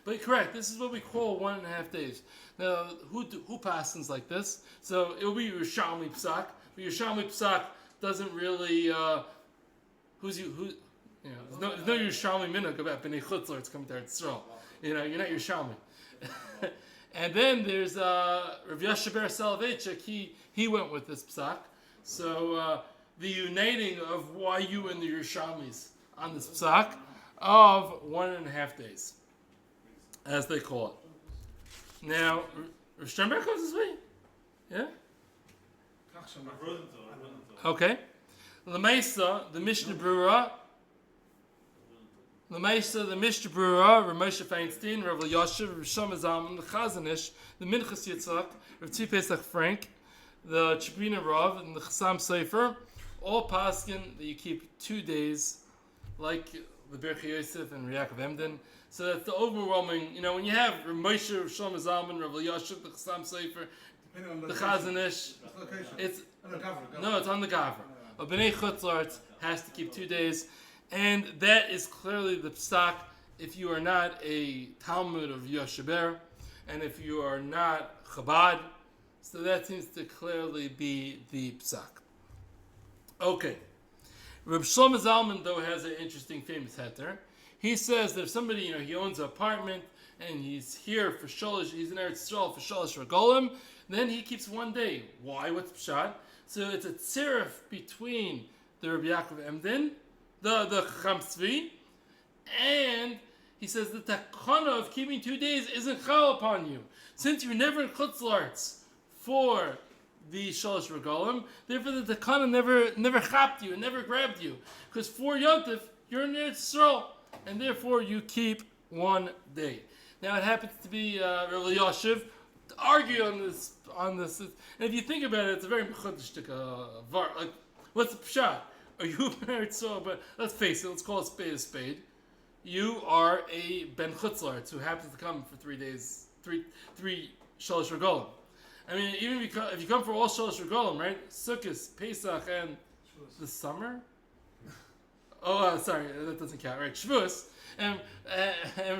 But correct, this is what we call 1.5 days. Now, who pastors like this? So it will be Yerushalmi Psak, but Yerushalmi Psak doesn't really. There's no Yerushalmi minhag about Bnei Chutz La'aretz coming to Eretz Yisrael. You're not Yerushalmi. And then there's Rav Yashaber Soloveitchik. He went with this Psak. So the uniting of YU and the Yerushalmis on this Psak of 1.5 days, as they call it. Now, Rav Sternberg goes this way? Yeah? Okay. L'maisa, the Mishnah Brura, Rav Moshe Feinstein, Rav Elyashiv, Rav Shlomo Zalman, the Chazanish, the Minchas Yitzchak, Rav Tzvi Pesach Frank, the Chibina Rav, and the Chassam Sefer, all paskin that you keep 2 days, like the Birchei Yosef and Rabbi Yaakov Emden. So that's the overwhelming, when you have Rav Moshe, Rav Shlomo Zalman, Rav Elyashiv, the Chassam Sefer, the Chazanish, it's on the Gavra. A Bnei Chutz La'aretz has to keep 2 days. And that is clearly the psak if you are not a Talmud of Yosheber, and if you are not Chabad. So that seems to clearly be the psak. Okay. Reb Shlomo Zalman, though, has an interesting, famous heter. He says that if somebody, he owns an apartment, and he's here for Sholosh, he's in Eretz Yisrael for Sholosh Regolim, then he keeps 1 day. Why? What's pshat? So it's a tzirif between the Rabbi Yaakov Emden, the Chacham Tzvi, and he says the takana of keeping 2 days isn't chal upon you. Since you're never in Chutz La'aretz for the Shalosh Regalim, therefore the takana never chapped you and never grabbed you. Because for Yomtov, you're in Eretz Yisrael, and therefore you keep 1 day. Now it happens to be Rav Elyashiv to argue on this. And if you think about it, it's a very mechadish var. Like, what's the pshat? Are you Eretz Yisrael? But let's face it. Let's call a spade a spade. you are a Ben Chutzlaritz who happens to come for 3 days, three Shalosh Regalim. I mean, even if you come for all Shalosh Regalim, right? Sukkot, Pesach, and the summer? Sorry, that doesn't count, right? Shavuos. And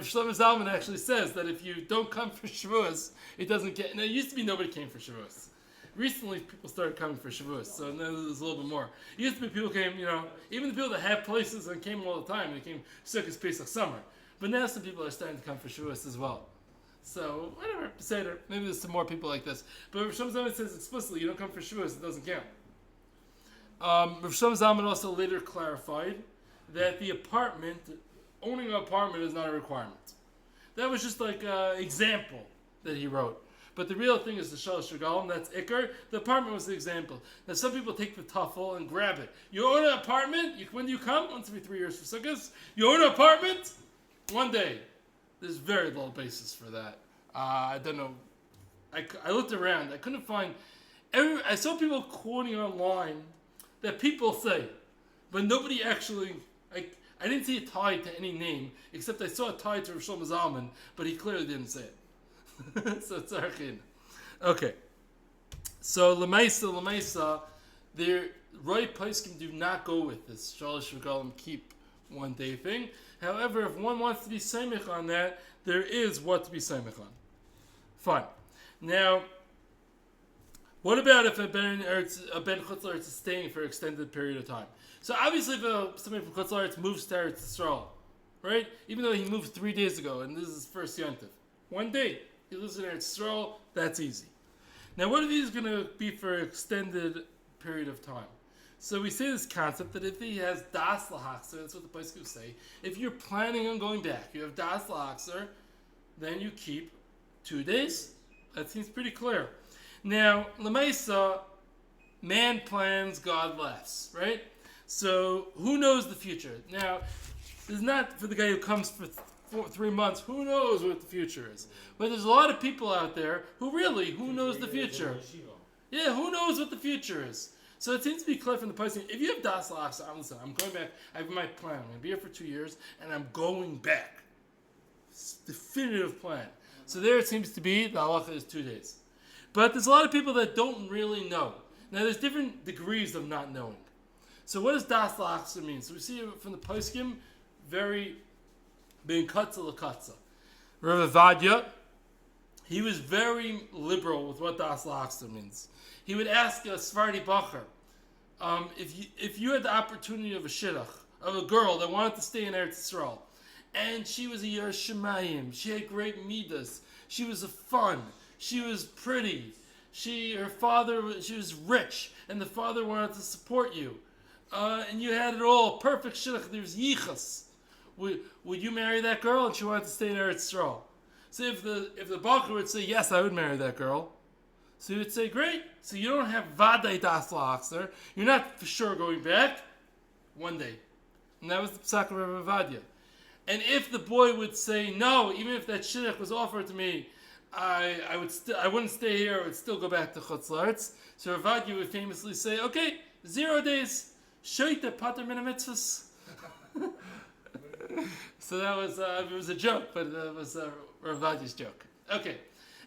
Shlomo Zalman actually says that if you don't come for Shavuos, it doesn't get. Now, it used to be nobody came for Shavuos. Recently, people started coming for Shavuos, so now there's a little bit more. It used to be people came, even the people that had places and came all the time, they came Sukkot, Pesach, summer. But now some people are starting to come for Shavuos as well. So, whatever, Seder, maybe there's some more people like this. But Rav Shlomo Zalman says explicitly, you don't come for Shavuos, it doesn't count. Rav Shlomo Zalman also later clarified that owning an apartment is not a requirement. That was just like an example that he wrote. But the real thing is the Shalosh Regalim, that's Iker. The apartment was the example. Now some people take the tuffle and grab it. You own an apartment, when do you come? Once every 3 years for Sukkot. You own an apartment? One day. There's very little basis for that. I don't know. I looked around. I couldn't find... I saw people quoting online that people say, but nobody actually... I didn't see it tied to any name, except I saw it tied to Rav Shlomo Zalman, but he clearly didn't say it. So it's arcane. Okay. So Lemaisa, their Roy Paiskim do not go with this Shalosh Regalim keep 1 day thing. However, if one wants to be Seimich on that, there is what to be Seimich on. Fine. Now, what about if a Ben Chutzlaritz is staying for an extended period of time? So obviously if somebody from Chutzlaritz moves to Eretz Yisrael, right? Even though he moved 3 days ago, and this is his first Yomtov. 1 day. He lives in Eretz Yisrael, that's easy. Now what if he's going to be for an extended period of time? So we say this concept that if he has Das L'Hachzer, that's what the Poskim say, if you're planning on going back, you have Das L'Hachzer, then you keep 2 days. That seems pretty clear. Now, L'Maisa, man plans, God laughs, right? So who knows the future? Now, this is not for the guy who comes for 3 months, who knows what the future is. But there's a lot of people out there who knows the future. Yeah, who knows what the future is. So it seems to be clear from the person, if you have Das L'Achsa, I'm going back, I have my plan, I'm going to be here for 2 years, and I'm going back. It's a definitive plan. So there it seems to be, the halacha is 2 days. But there's a lot of people that don't really know. Now there's different degrees of not knowing. So what does Das L'Achsa mean? So we see from the Poskim, very being katza l'katza. Rav Avadia, he was very liberal with what Das L'Achsa means. He would ask a Sephardi bacher, if you had the opportunity of a shidduch, of a girl that wanted to stay in Eretz Yisrael, and she was a Yer Shemayim, she had great midas, she was fun, she was pretty, she was rich, and the father wanted to support you, and you had it all, perfect shidduch, there was yichas. Would you marry that girl? And she wanted to stay in Eretz Yisrael. So if the bacher would say, yes, I would marry that girl, so you would say, great. So you don't have Vaday Das L'Achser. You're not for sure going back. 1 day. And that was the Psak of Rav Avadia. And if the boy would say, no, even if that shidduch was offered to me, I wouldn't stay here, I would still go back to Chutzlaritz. So Rav Avadia would famously say, okay, 0 days. Shoyte pater min mitzvahs. So that was, it was a joke, but it was Rav Avadia's joke. Okay.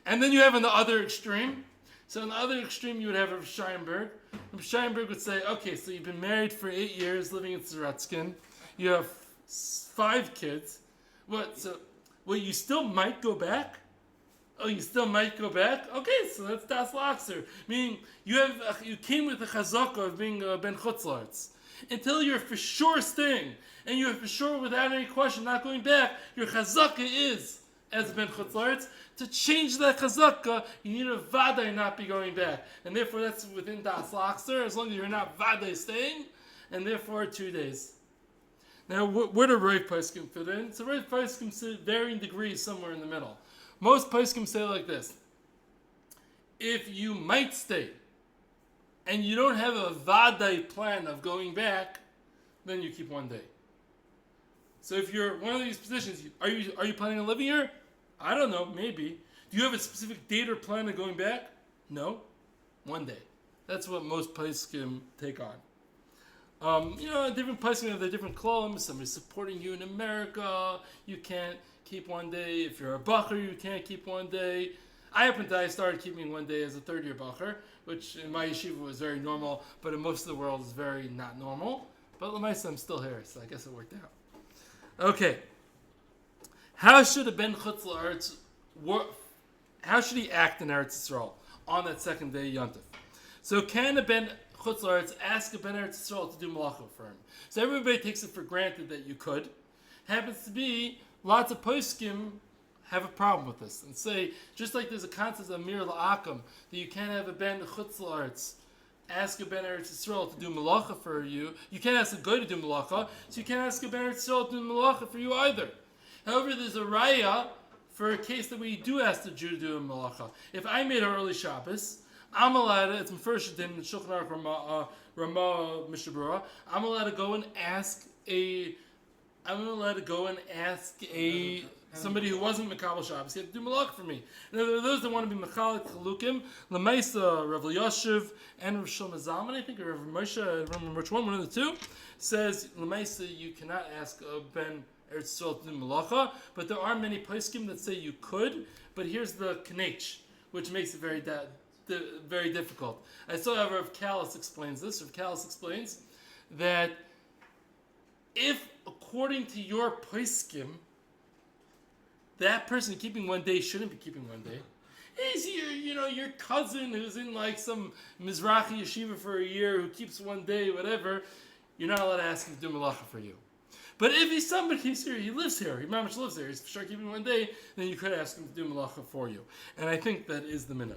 And then you have on the other extreme. So on the other extreme, you would have Rav Scheinberg. Rav Scheinberg would say, okay, so you've been married for 8 years, living in Saratskin. You have 5 kids. You still might go back? Oh, you still might go back? Okay, so that's Das L'Achser. Meaning, you came with the chazaka of being Ben Chutzlaritz. Until you're for sure staying, and you're for sure, without any question, not going back, your chazaka is as Ben Chutzlaritz. To change that chazaka, you need a vaday not be going back. And therefore, that's within Das L'Achser, as long as you're not vaday staying, and therefore 2 days. Now, where do Rav Poskim fit in? So Rav Poskim sit varying degrees somewhere in the middle. Most Poskim say like this. If you might stay, and you don't have a vaday plan of going back, then you keep 1 day. So if you're one of these positions, are you planning on living here? I don't know, maybe. Do you have a specific date or plan of going back? No. 1 day. That's what most poskim take Different places have their different columns. Somebody's supporting you in America. You can't keep one day. If you're a bacher, you can't keep one day. I started keeping one day as a third-year bacher, which in my yeshiva was very normal, but in most of the world is very not normal. But l'maisa, I'm still here, so I guess it worked out. Okay. How should a ben chutz la'aretz how should he act in Eretz Yisrael on that second day Yomtov? So can a ben chutz la'aretz ask a ben Eretz Yisrael to do malacha for him? So everybody takes it for granted that you could. Happens to be lots of poskim have a problem with this and say, just like there's a concept of mir la'akum, that you can't have a ben chutz la'aretz ask a ben Eretz Yisrael to do malacha for you. You can't ask a guy to do malacha, so you can't ask a ben Eretz Yisrael to do malacha for you either. However, there's a raya for a case that we do ask the Jew to do a malacha. If I made an early Shabbos, I'm allowed to, it's Mefurish in the Shulchan Aruch Ramah Mishabura, I'm allowed to go and ask somebody who wasn't Mekabel Shabbos, he had to do malach for me. Now, there are those that want to be Mechalik Chalukim, Lamaisa, Rav Yashiv, and Rav Shlomo Zalman, I think, or Rav Moshe, I don't remember which one of the two, says, Lamaisa, you cannot ask a ben Eretz Yisrael to do malacha, but there are many poskim that say you could, but here's the knech, which makes it very very difficult. I saw how Rav Kalas explains this. Rav Kalas explains that if, according to your poskim, that person keeping one day shouldn't be keeping one day. Is your cousin who's in like some Mizrahi yeshiva for a year who keeps one day, whatever, you're not allowed to ask him to do malacha for you. But if he's somebody who's here, he lives here, he very much lives there, he's for sure keeping one day, then you could ask him to do malacha for you. And I think that is the minhag.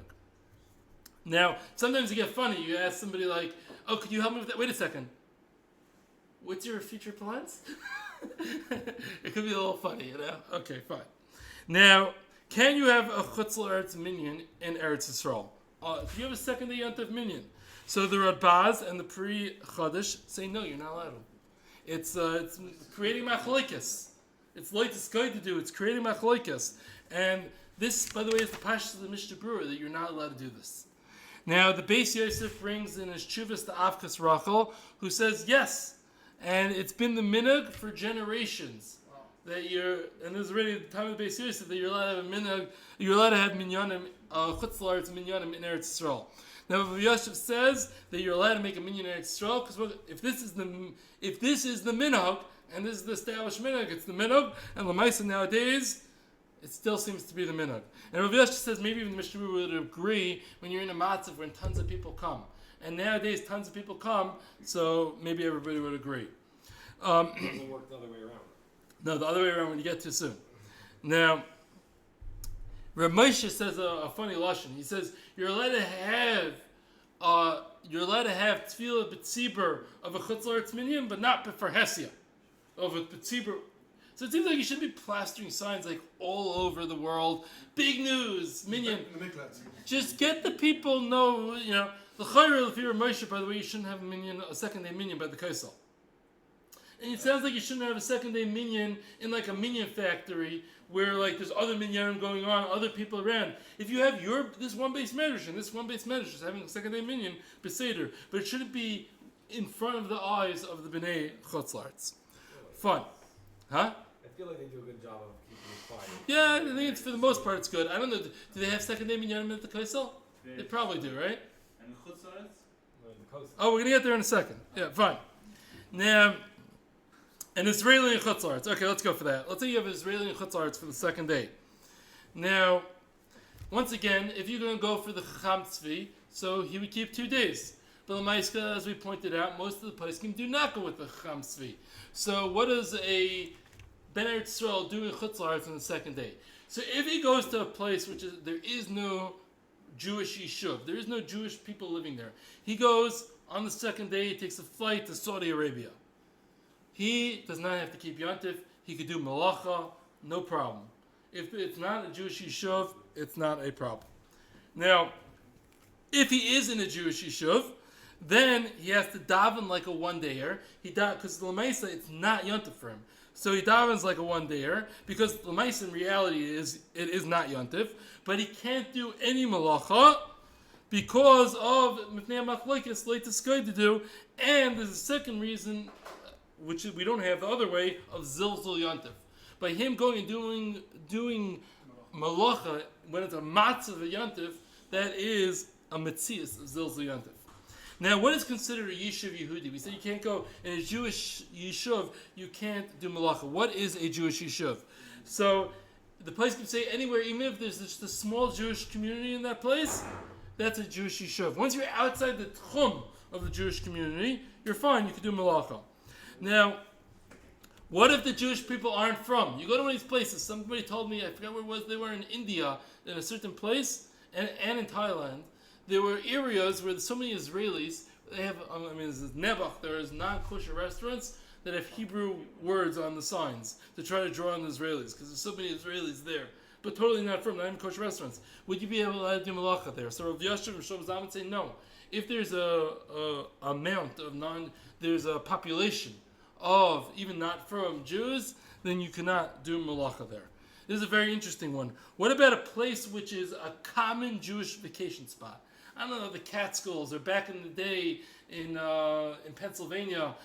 Now, sometimes you get funny. You ask somebody like, oh, could you help me with that? Wait a second. What's your future plans? It could be a little funny, Okay, fine. Now, can you have a chutz la'aretz minyan in Eretz Yisrael? If you have a second day Yontav minyan. So the Radbaz and the Pri Chodesh say, no, you're not allowed to. It's creating machlokas. It's like it's going to do. It's creating machlokas. And this, by the way, is the pashtus of the Mishnah Berurah, that you're not allowed to do this. Now, the Beis Yosef brings in his Chuvas to Avkas Rachel, who says yes, and it's been the minhag for generations that and there's already the time of the Beis Yosef that you're allowed to have a minhag, you're allowed to have minyanim, chutz la'aretz minyanim in Eretz Yisrael. Now, Rav Yosef says that you're allowed to make a minyan in Eretz Yisrael because if this is the minhag and this is the established minhag, it's the minhag, and l'maisa nowadays, it still seems to be the minhag. And Rav Yosef says maybe even the Mishnah Berurah would agree when you're in a matzav when tons of people come. And nowadays tons of people come, so maybe everybody would agree. It doesn't work the other way around. No, the other way around when you get too soon. Now, Rav Moshe says a funny lashon. He says you're allowed to have tefillah b'tzibur of a chutz la'aretz minyan, but not for hesia of a b'tzibur. So it seems like you should be plastering signs like all over the world. Big news, minyan. Just get the people know. The chayr of Rav Moshe. By the way, you shouldn't have a second day minyan by the kaisel. And it sounds like you shouldn't have a second day minyan in like a minyan factory where like there's other minyanim going on, other people around. If you have this one base medrash and this one base medrash is having a second day minyan, beseder, but it shouldn't be in front of the eyes of the bnei chutz la'aretz. Fun, huh? I feel like they do a good job of keeping it quiet. Yeah, I think it's for the most part it's good. I don't know. Do they have second day minyanim at the kaisel? They probably do, right? And the chutz la'aretz? Oh, we're gonna get there in a second. Yeah, fine. Now. An Israeli and chutz la'aretz. Okay, let's go for that. Let's say you have Israeli and chutz la'aretz for the second day. Now, once again, if you're going to go for the Chacham Tzvi, so he would keep 2 days. But L'maiska, as we pointed out, most of the poskim do not go with the Chacham Tzvi. So what does a Ben Eretz Yisrael do in chutz la'aretz on the second day? So if he goes to a place there is no Jewish yishuv, there is no Jewish people living there, he goes on the second day, he takes a flight to Saudi Arabia. He does not have to keep Yontif. He could do malacha, no problem. If it's not a Jewish yishuv, it's not a problem. Now, if he is in a Jewish yishuv, then he has to daven like a one-dayer. Because l'maisa, it's not Yontif for him. So he davens like a one-dayer, because l'maisa in reality it is not Yontif, but he can't do any malacha, because of Mifnei Machlokes latest to do, and there's a second reason, which we don't have the other way, of Zilzul Yontif. By him going and doing Malacha, when it's a matzah of a Yontif, that is a Metzias of Zilzul Yontif. Now, what is considered a Yishuv Yehudi? We said you can't go in a Jewish Yishuv, you can't do Malacha. What is a Jewish Yishuv? So, the place can say anywhere, even if there's just a small Jewish community in that place, that's a Jewish Yishuv. Once you're outside the Tchum of the Jewish community, you're fine, you can do Malacha. Now, what if the Jewish people aren't from? You go to one of these places, somebody told me, I forgot where it was, they were in India, in a certain place, and in Thailand. There were areas where there's so many Israelis, they have, there's Nebuch, there's non-kosher restaurants that have Hebrew words on the signs to try to draw on the Israelis, because there's so many Israelis there, but totally not from, not even kosher restaurants. Would you be able to do Malacha there? So Rav Yashiv and Shlomo Zalman say no. If there's a amount of there's a population of even not from Jews, then you cannot do Malacha there. This is a very interesting one. What about a place which is a common Jewish vacation spot? I don't know, the Catskills, or back in the day in Pennsylvania,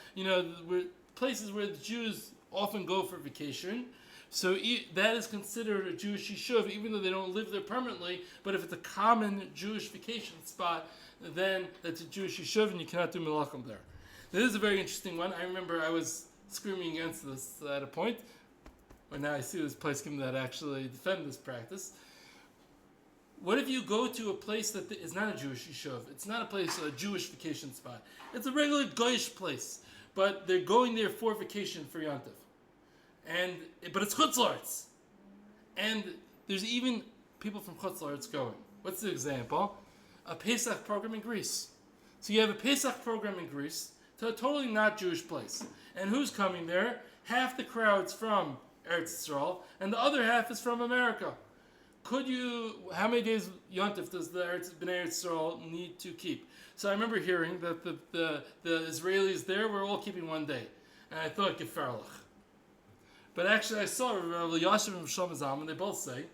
places where the Jews often go for vacation. So that is considered a Jewish yishuv, even though they don't live there permanently. But if it's a common Jewish vacation spot, then that's a Jewish yishuv, and you cannot do melachim there. This is a very interesting one. I remember I was screaming against this at a point, but now I see this place that actually defend this practice. What if you go to a place that is not a Jewish yishuv? It's not a Jewish vacation spot. It's a regular goyish place, but they're going there for vacation for Yomtov. But it's Chutz La'aretz. And there's even people from Chutz La'aretz going. What's the example? A Pesach program in Greece. So you have a Pesach program in Greece to a totally not Jewish place. And who's coming there? Half the crowd's from Eretz Yisrael, and the other half is from America. How many days Yontif does the Bnei Eretz Yisrael need to keep? So I remember hearing that the Israelis there were all keeping 1 day. And I thought, Gefarlach. But actually I saw Rav Yashiv and Shlomo Zalman, they both say,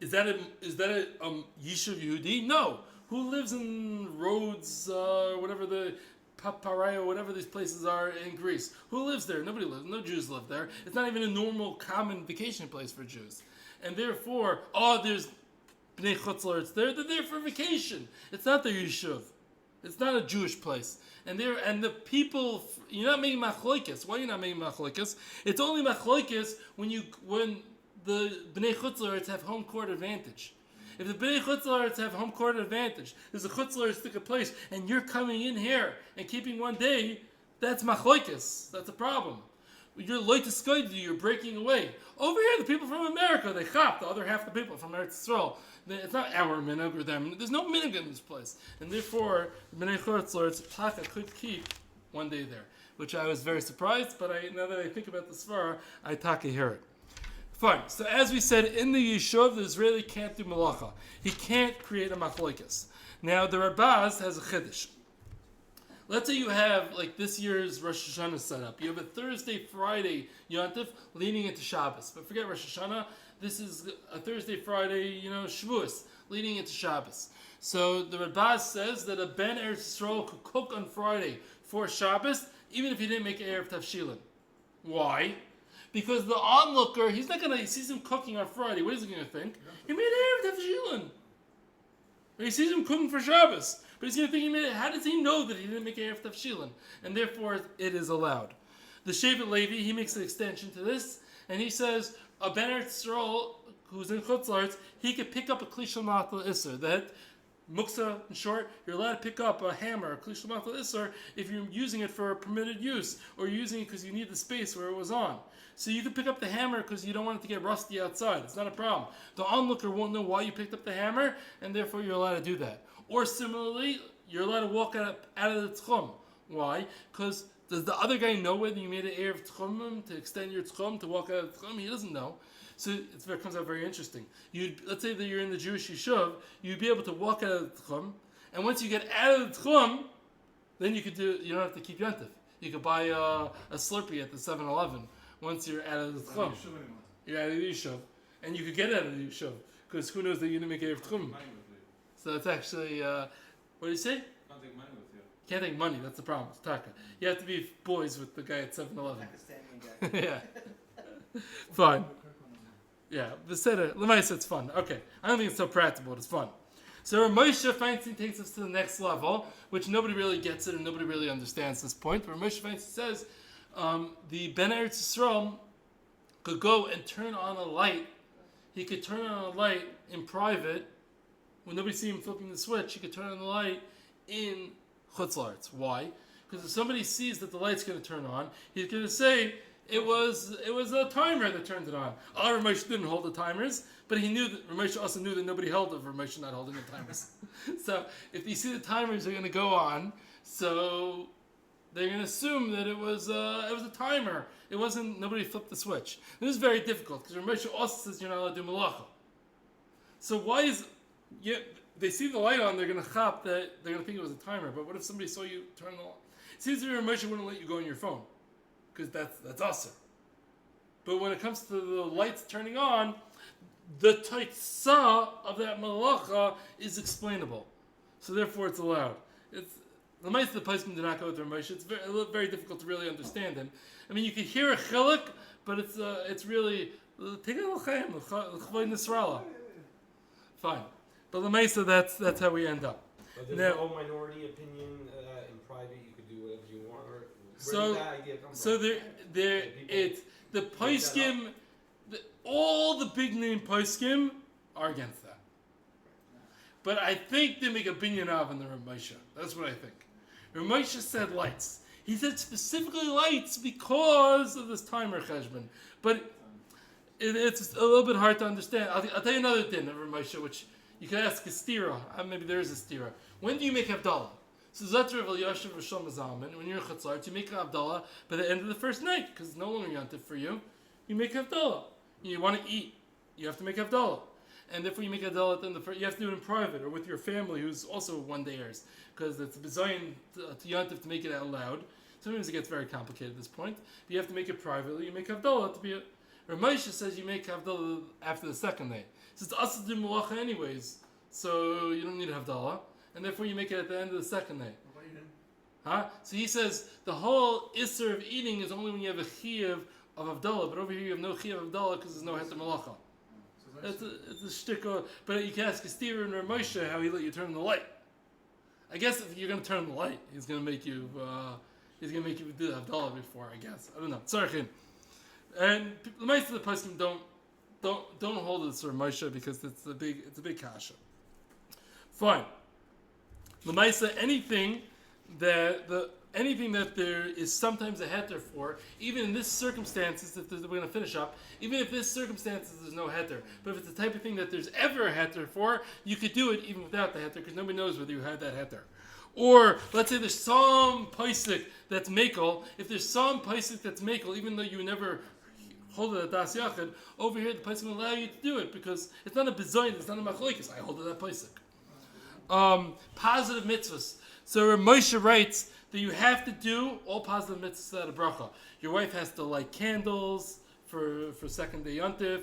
is that a Yishuv Yehudi? No. Who lives in Rhodes, whatever the Paparaya, whatever these places are in Greece? Who lives there? Nobody lives. No Jews live there. It's not even a normal, common vacation place for Jews. And therefore, there's Bnei Chutz La'aretz there. They're there for vacation. It's not their Yishuv. It's not a Jewish place. And the people, you're not making machlokes. Why are you not making machlokes? It's only machlokes when the Bnei Chutz La'aretz have home court advantage. If the Bnei Chutz La'aretz have home court advantage, there's a Chutz La'aretz stick a place, and you're coming in here and keeping 1 day, that's machlokes. That's a problem. You're you're breaking away. Over here, the people from America, they chop. The other half of the people from Eretz Yisrael. It's not our minhag or them. There's no minhag in this place. And therefore, the Bnei Chutz La'aretz Taka could keep 1 day there. Which I was very surprised, but now that I think about the Svara, I Taka hear it. Fine. So as we said, in the Yishuv, the Israeli can't do malacha. He can't create a machlokes. Now, the Rabaz has a chiddush. Let's say you have, like this year's Rosh Hashanah set up. You have a Thursday, Friday Yontif leading into Shabbos. But forget Rosh Hashanah. This is a Thursday, Friday, Shavuos leading into Shabbos. So the Rabaz says that a Ben Eretz Yisrael could cook on Friday for Shabbos, even if he didn't make Erev Tavshilin. Why? Because the onlooker, he sees him cooking on Friday. What is he going to think? He made Erev Tavshilin. He sees him cooking for Shabbos. But he's going to think he made it. How does he know that he didn't make Erev Tavshilin? And therefore, it is allowed. The Shevet Levi, he makes an extension to this, and he says, a Ben Eretz Yisrael who's in Chutz La'aretz, he could pick up a Kli Shel Matal Isser. That, Muksa, in short, you're allowed to pick up a hammer, a Kli Shel Matal Isser, if you're using it for a permitted use, or you're using it because you need the space where it was on. So you can pick up the hammer because you don't want it to get rusty outside. It's not a problem. The onlooker won't know why you picked up the hammer, and therefore you're allowed to do that. Or similarly, you're allowed to walk out of the tchum. Why? Because does the other guy know whether you made an Erev Tchumim to extend your tchum, to walk out of the tchum? He doesn't know. So it comes out very interesting. Let's say that you're in the Jewish Yishuv, you'd be able to walk out of the tchum, and once you get out of the tchum, then you don't have to keep Yontif. You could buy a Slurpee at the 7-Eleven once you're out of the tchum. You're out of the Yishuv. And you could get out of the Yishuv, because who knows that you didn't make Erev Tchum. So it's actually, what do you say? Can't take money with you. Can't take money, that's the problem. It's taka. You have to be boys with the guy at 7-Eleven. Pakistani guy. Yeah. Fine. Yeah, Beseder. Lemaisa, it's fun. Okay. I don't think it's so practical, but it's fun. So Moshe Feinstein takes us to the next level, which nobody really gets it and nobody really understands this point. But Moshe Feinstein says the Ben Eretz Yisrael could go and turn on a light. He could turn on a light in private. When nobody sees him flipping the switch, he could turn on the light in Chutz La'aretz. Why? Because if somebody sees that the light's going to turn on, he's going to say, it was a timer that turned it on. Ramesh didn't hold the timers, but he knew that Ramesh also knew that nobody held it for Ramesh not holding the timers. So if you see the timers are going to go on, so they're going to assume that it was a timer. It wasn't, nobody flipped the switch. This is very difficult because Ramesh also says you're not allowed to do malacha. So why is they see the light on, they're going to chop that they're going to think it was a timer. But what if somebody saw you turn the light? It seems to me Ramesh wouldn't let you go on your phone. Because that's awesome. But when it comes to the lights turning on, the taitzah of that malacha is explainable. So therefore it's allowed. The mice of the poskim do not go with Ramesh. It's very difficult to really understand him. I mean, you can hear a chiluk, but it's really take a l'chaim, l'chavoy Nisrala. Fine. But the mice, that's how we end up. But there's no minority opinion in private. You could do whatever you want. Where did that idea come from? So the poskim, all the big name poskim are against that. But I think they make a binyan av in the Ramosha. That's what I think. Ramosha said lights. He said specifically lights because of this timer cheshbon. But it's a little bit hard to understand. I'll tell you another thing of Ramosha, which you can ask a stira. Maybe there is a stira. When do you make Havdalah? So Zatra of Yashav Rishon Mazaman, when you're in Chatzar, you make Havdalah by the end of the first night, because it's no longer Yontif for you. You make Havdalah. You want to eat, you have to make Havdalah. And therefore you make Havdalah at the end of the first, you have to do it in private, or with your family, who's also one-dayers, because it's bizayin to Yontif to make it out loud. Sometimes it gets very complicated at this point. But you have to make it privately, you make Havdalah to be a... Ramosha says you make Havdalah after the second day. So it's also do Malacha anyways, so you don't need Havdalah. And therefore you make it at the end of the second day. Huh? So he says the whole Isser of eating is only when you have a Chiyuv of Havdalah, but over here you have no Chiyuv of Havdalah because there's no Heter Malacha. It's a shtick. But you can ask Stira and Ramosha how he let you turn the light. I guess if you're going to turn the light, he's going to make you do the Havdalah before, I guess. I don't know. Sorry. And the most of the poskim don't hold this Ramosha because it's a big kasha. Fine. L'maisa, anything that there is sometimes a heter for, even in this circumstances, we're going to finish up, even if this circumstances there's no heter, but if it's the type of thing that there's ever a heter for, you could do it even without the heter, because nobody knows whether you had that heter. Or, let's say there's some paisik that's mekel, if there's some paisik that's mekel, even though you never hold it at Das Yachid, over here the paisik will allow you to do it, because it's not a bizayin, it's not a machlokes, I hold it at paisik. Positive mitzvahs. So Moshe writes that you have to do all positive mitzvahs at a bracha. Your wife has to light candles for second day yontif,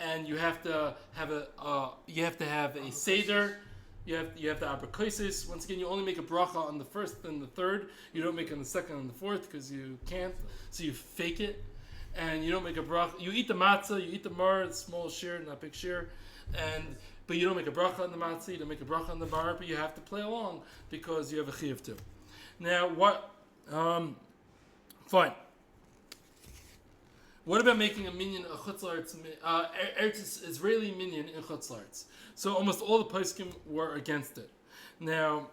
and you have to have a seder. You have the abrakosis. Once again, you only make a bracha on the first and the third. You don't make it on the second and the fourth because you can't. So you fake it, and you don't make a bracha. You eat the matzah, you eat the mar, small shear, not big shear, but you don't make a bracha on the matzah, you don't make a bracha on the bar, but you have to play along because you have a chiyuv too. Now, what? Fine. What about making a minyan, a Chutz La'aretz, Eretz Israeli minyan in Chutz La'aretz? So almost all the poskim were against it. Now,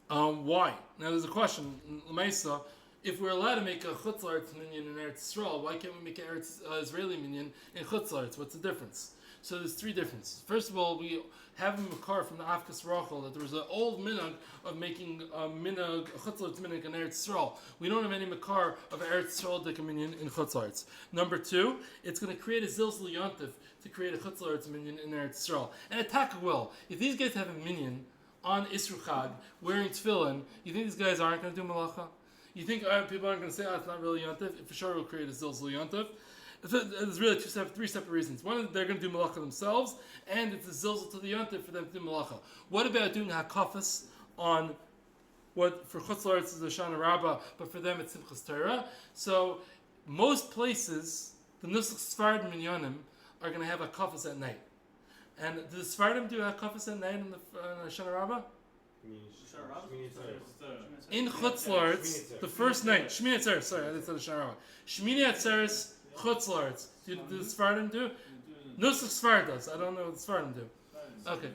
why? Now there's a question. L'maisa, if we're allowed to make a Chutz La'aretz minyan in Eretz Yisrael, why can't we make an Israeli minyan in Chutz La'aretz? What's the difference? So there's three differences. First of all, we have a makar from the Afkas Rachel that there was an old minhag of making a Chutz La'aretz minhag in Eretz Yisrael. We don't have any makar of Eretz Yisrael minyan in Chutz La'aretz. Number two, it's going to create a zilzal yontif to create a Chutz La'aretz minyan in Eretz Yisrael. And attack will. If these guys have a minyan on Isru Chag wearing tefillin, you think these guys aren't going to do malacha? You think people aren't going to say, it's not really yontif? For sure, it will create a zilzal yontif. There's really three separate reasons. One is they're going to do malacha themselves, and it's a zilzal to the yontif for them to do malacha. What about doing hakafas on what for Chutz La'aretz is the Shana Rabbah, but for them it's Simchas Torah? So most places, the Nusach Sfardim and Yonim are going to have hakafas at night. And do the Sfardim do hakafas at night in the Shana Rabbah? In Chutz La'aretz, the first night, Shmini Atzeres, sorry, I didn't say the Shana Rabbah. Shmini Atzeres, Chutz La'aretz. Do the Sfardim do? Nusach Sfard does. I don't know what the Sfardim do. Okay.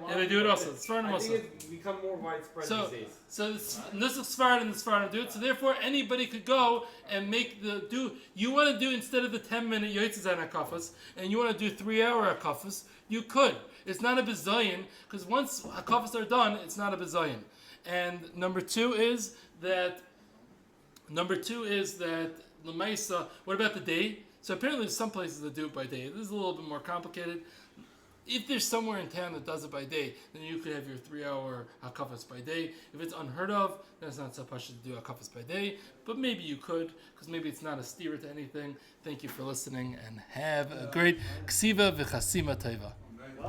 Yeah, they do it also. The Sfardim also. I think it's become more widespread these days. So the Nusach Sfardim and the Sfardim do it. So therefore, anybody could go and make you want to do instead of the 10-minute Yotzezan hakafas, and you want to do 3-hour hakafas, you could. It's not a bizayin, because once hakafas are done, it's not a bizayin. And number two is that Lamaisa, what about the day? So apparently there's some places that do it by day. This is a little bit more complicated. If there's somewhere in town that does it by day, then you could have your 3-hour hakafas by day. If it's unheard of, then it's not so pashut to do hakafas by day. But maybe you could, because maybe it's not a steer to anything. Thank you for listening, and have a great ksiva v'chasima tova.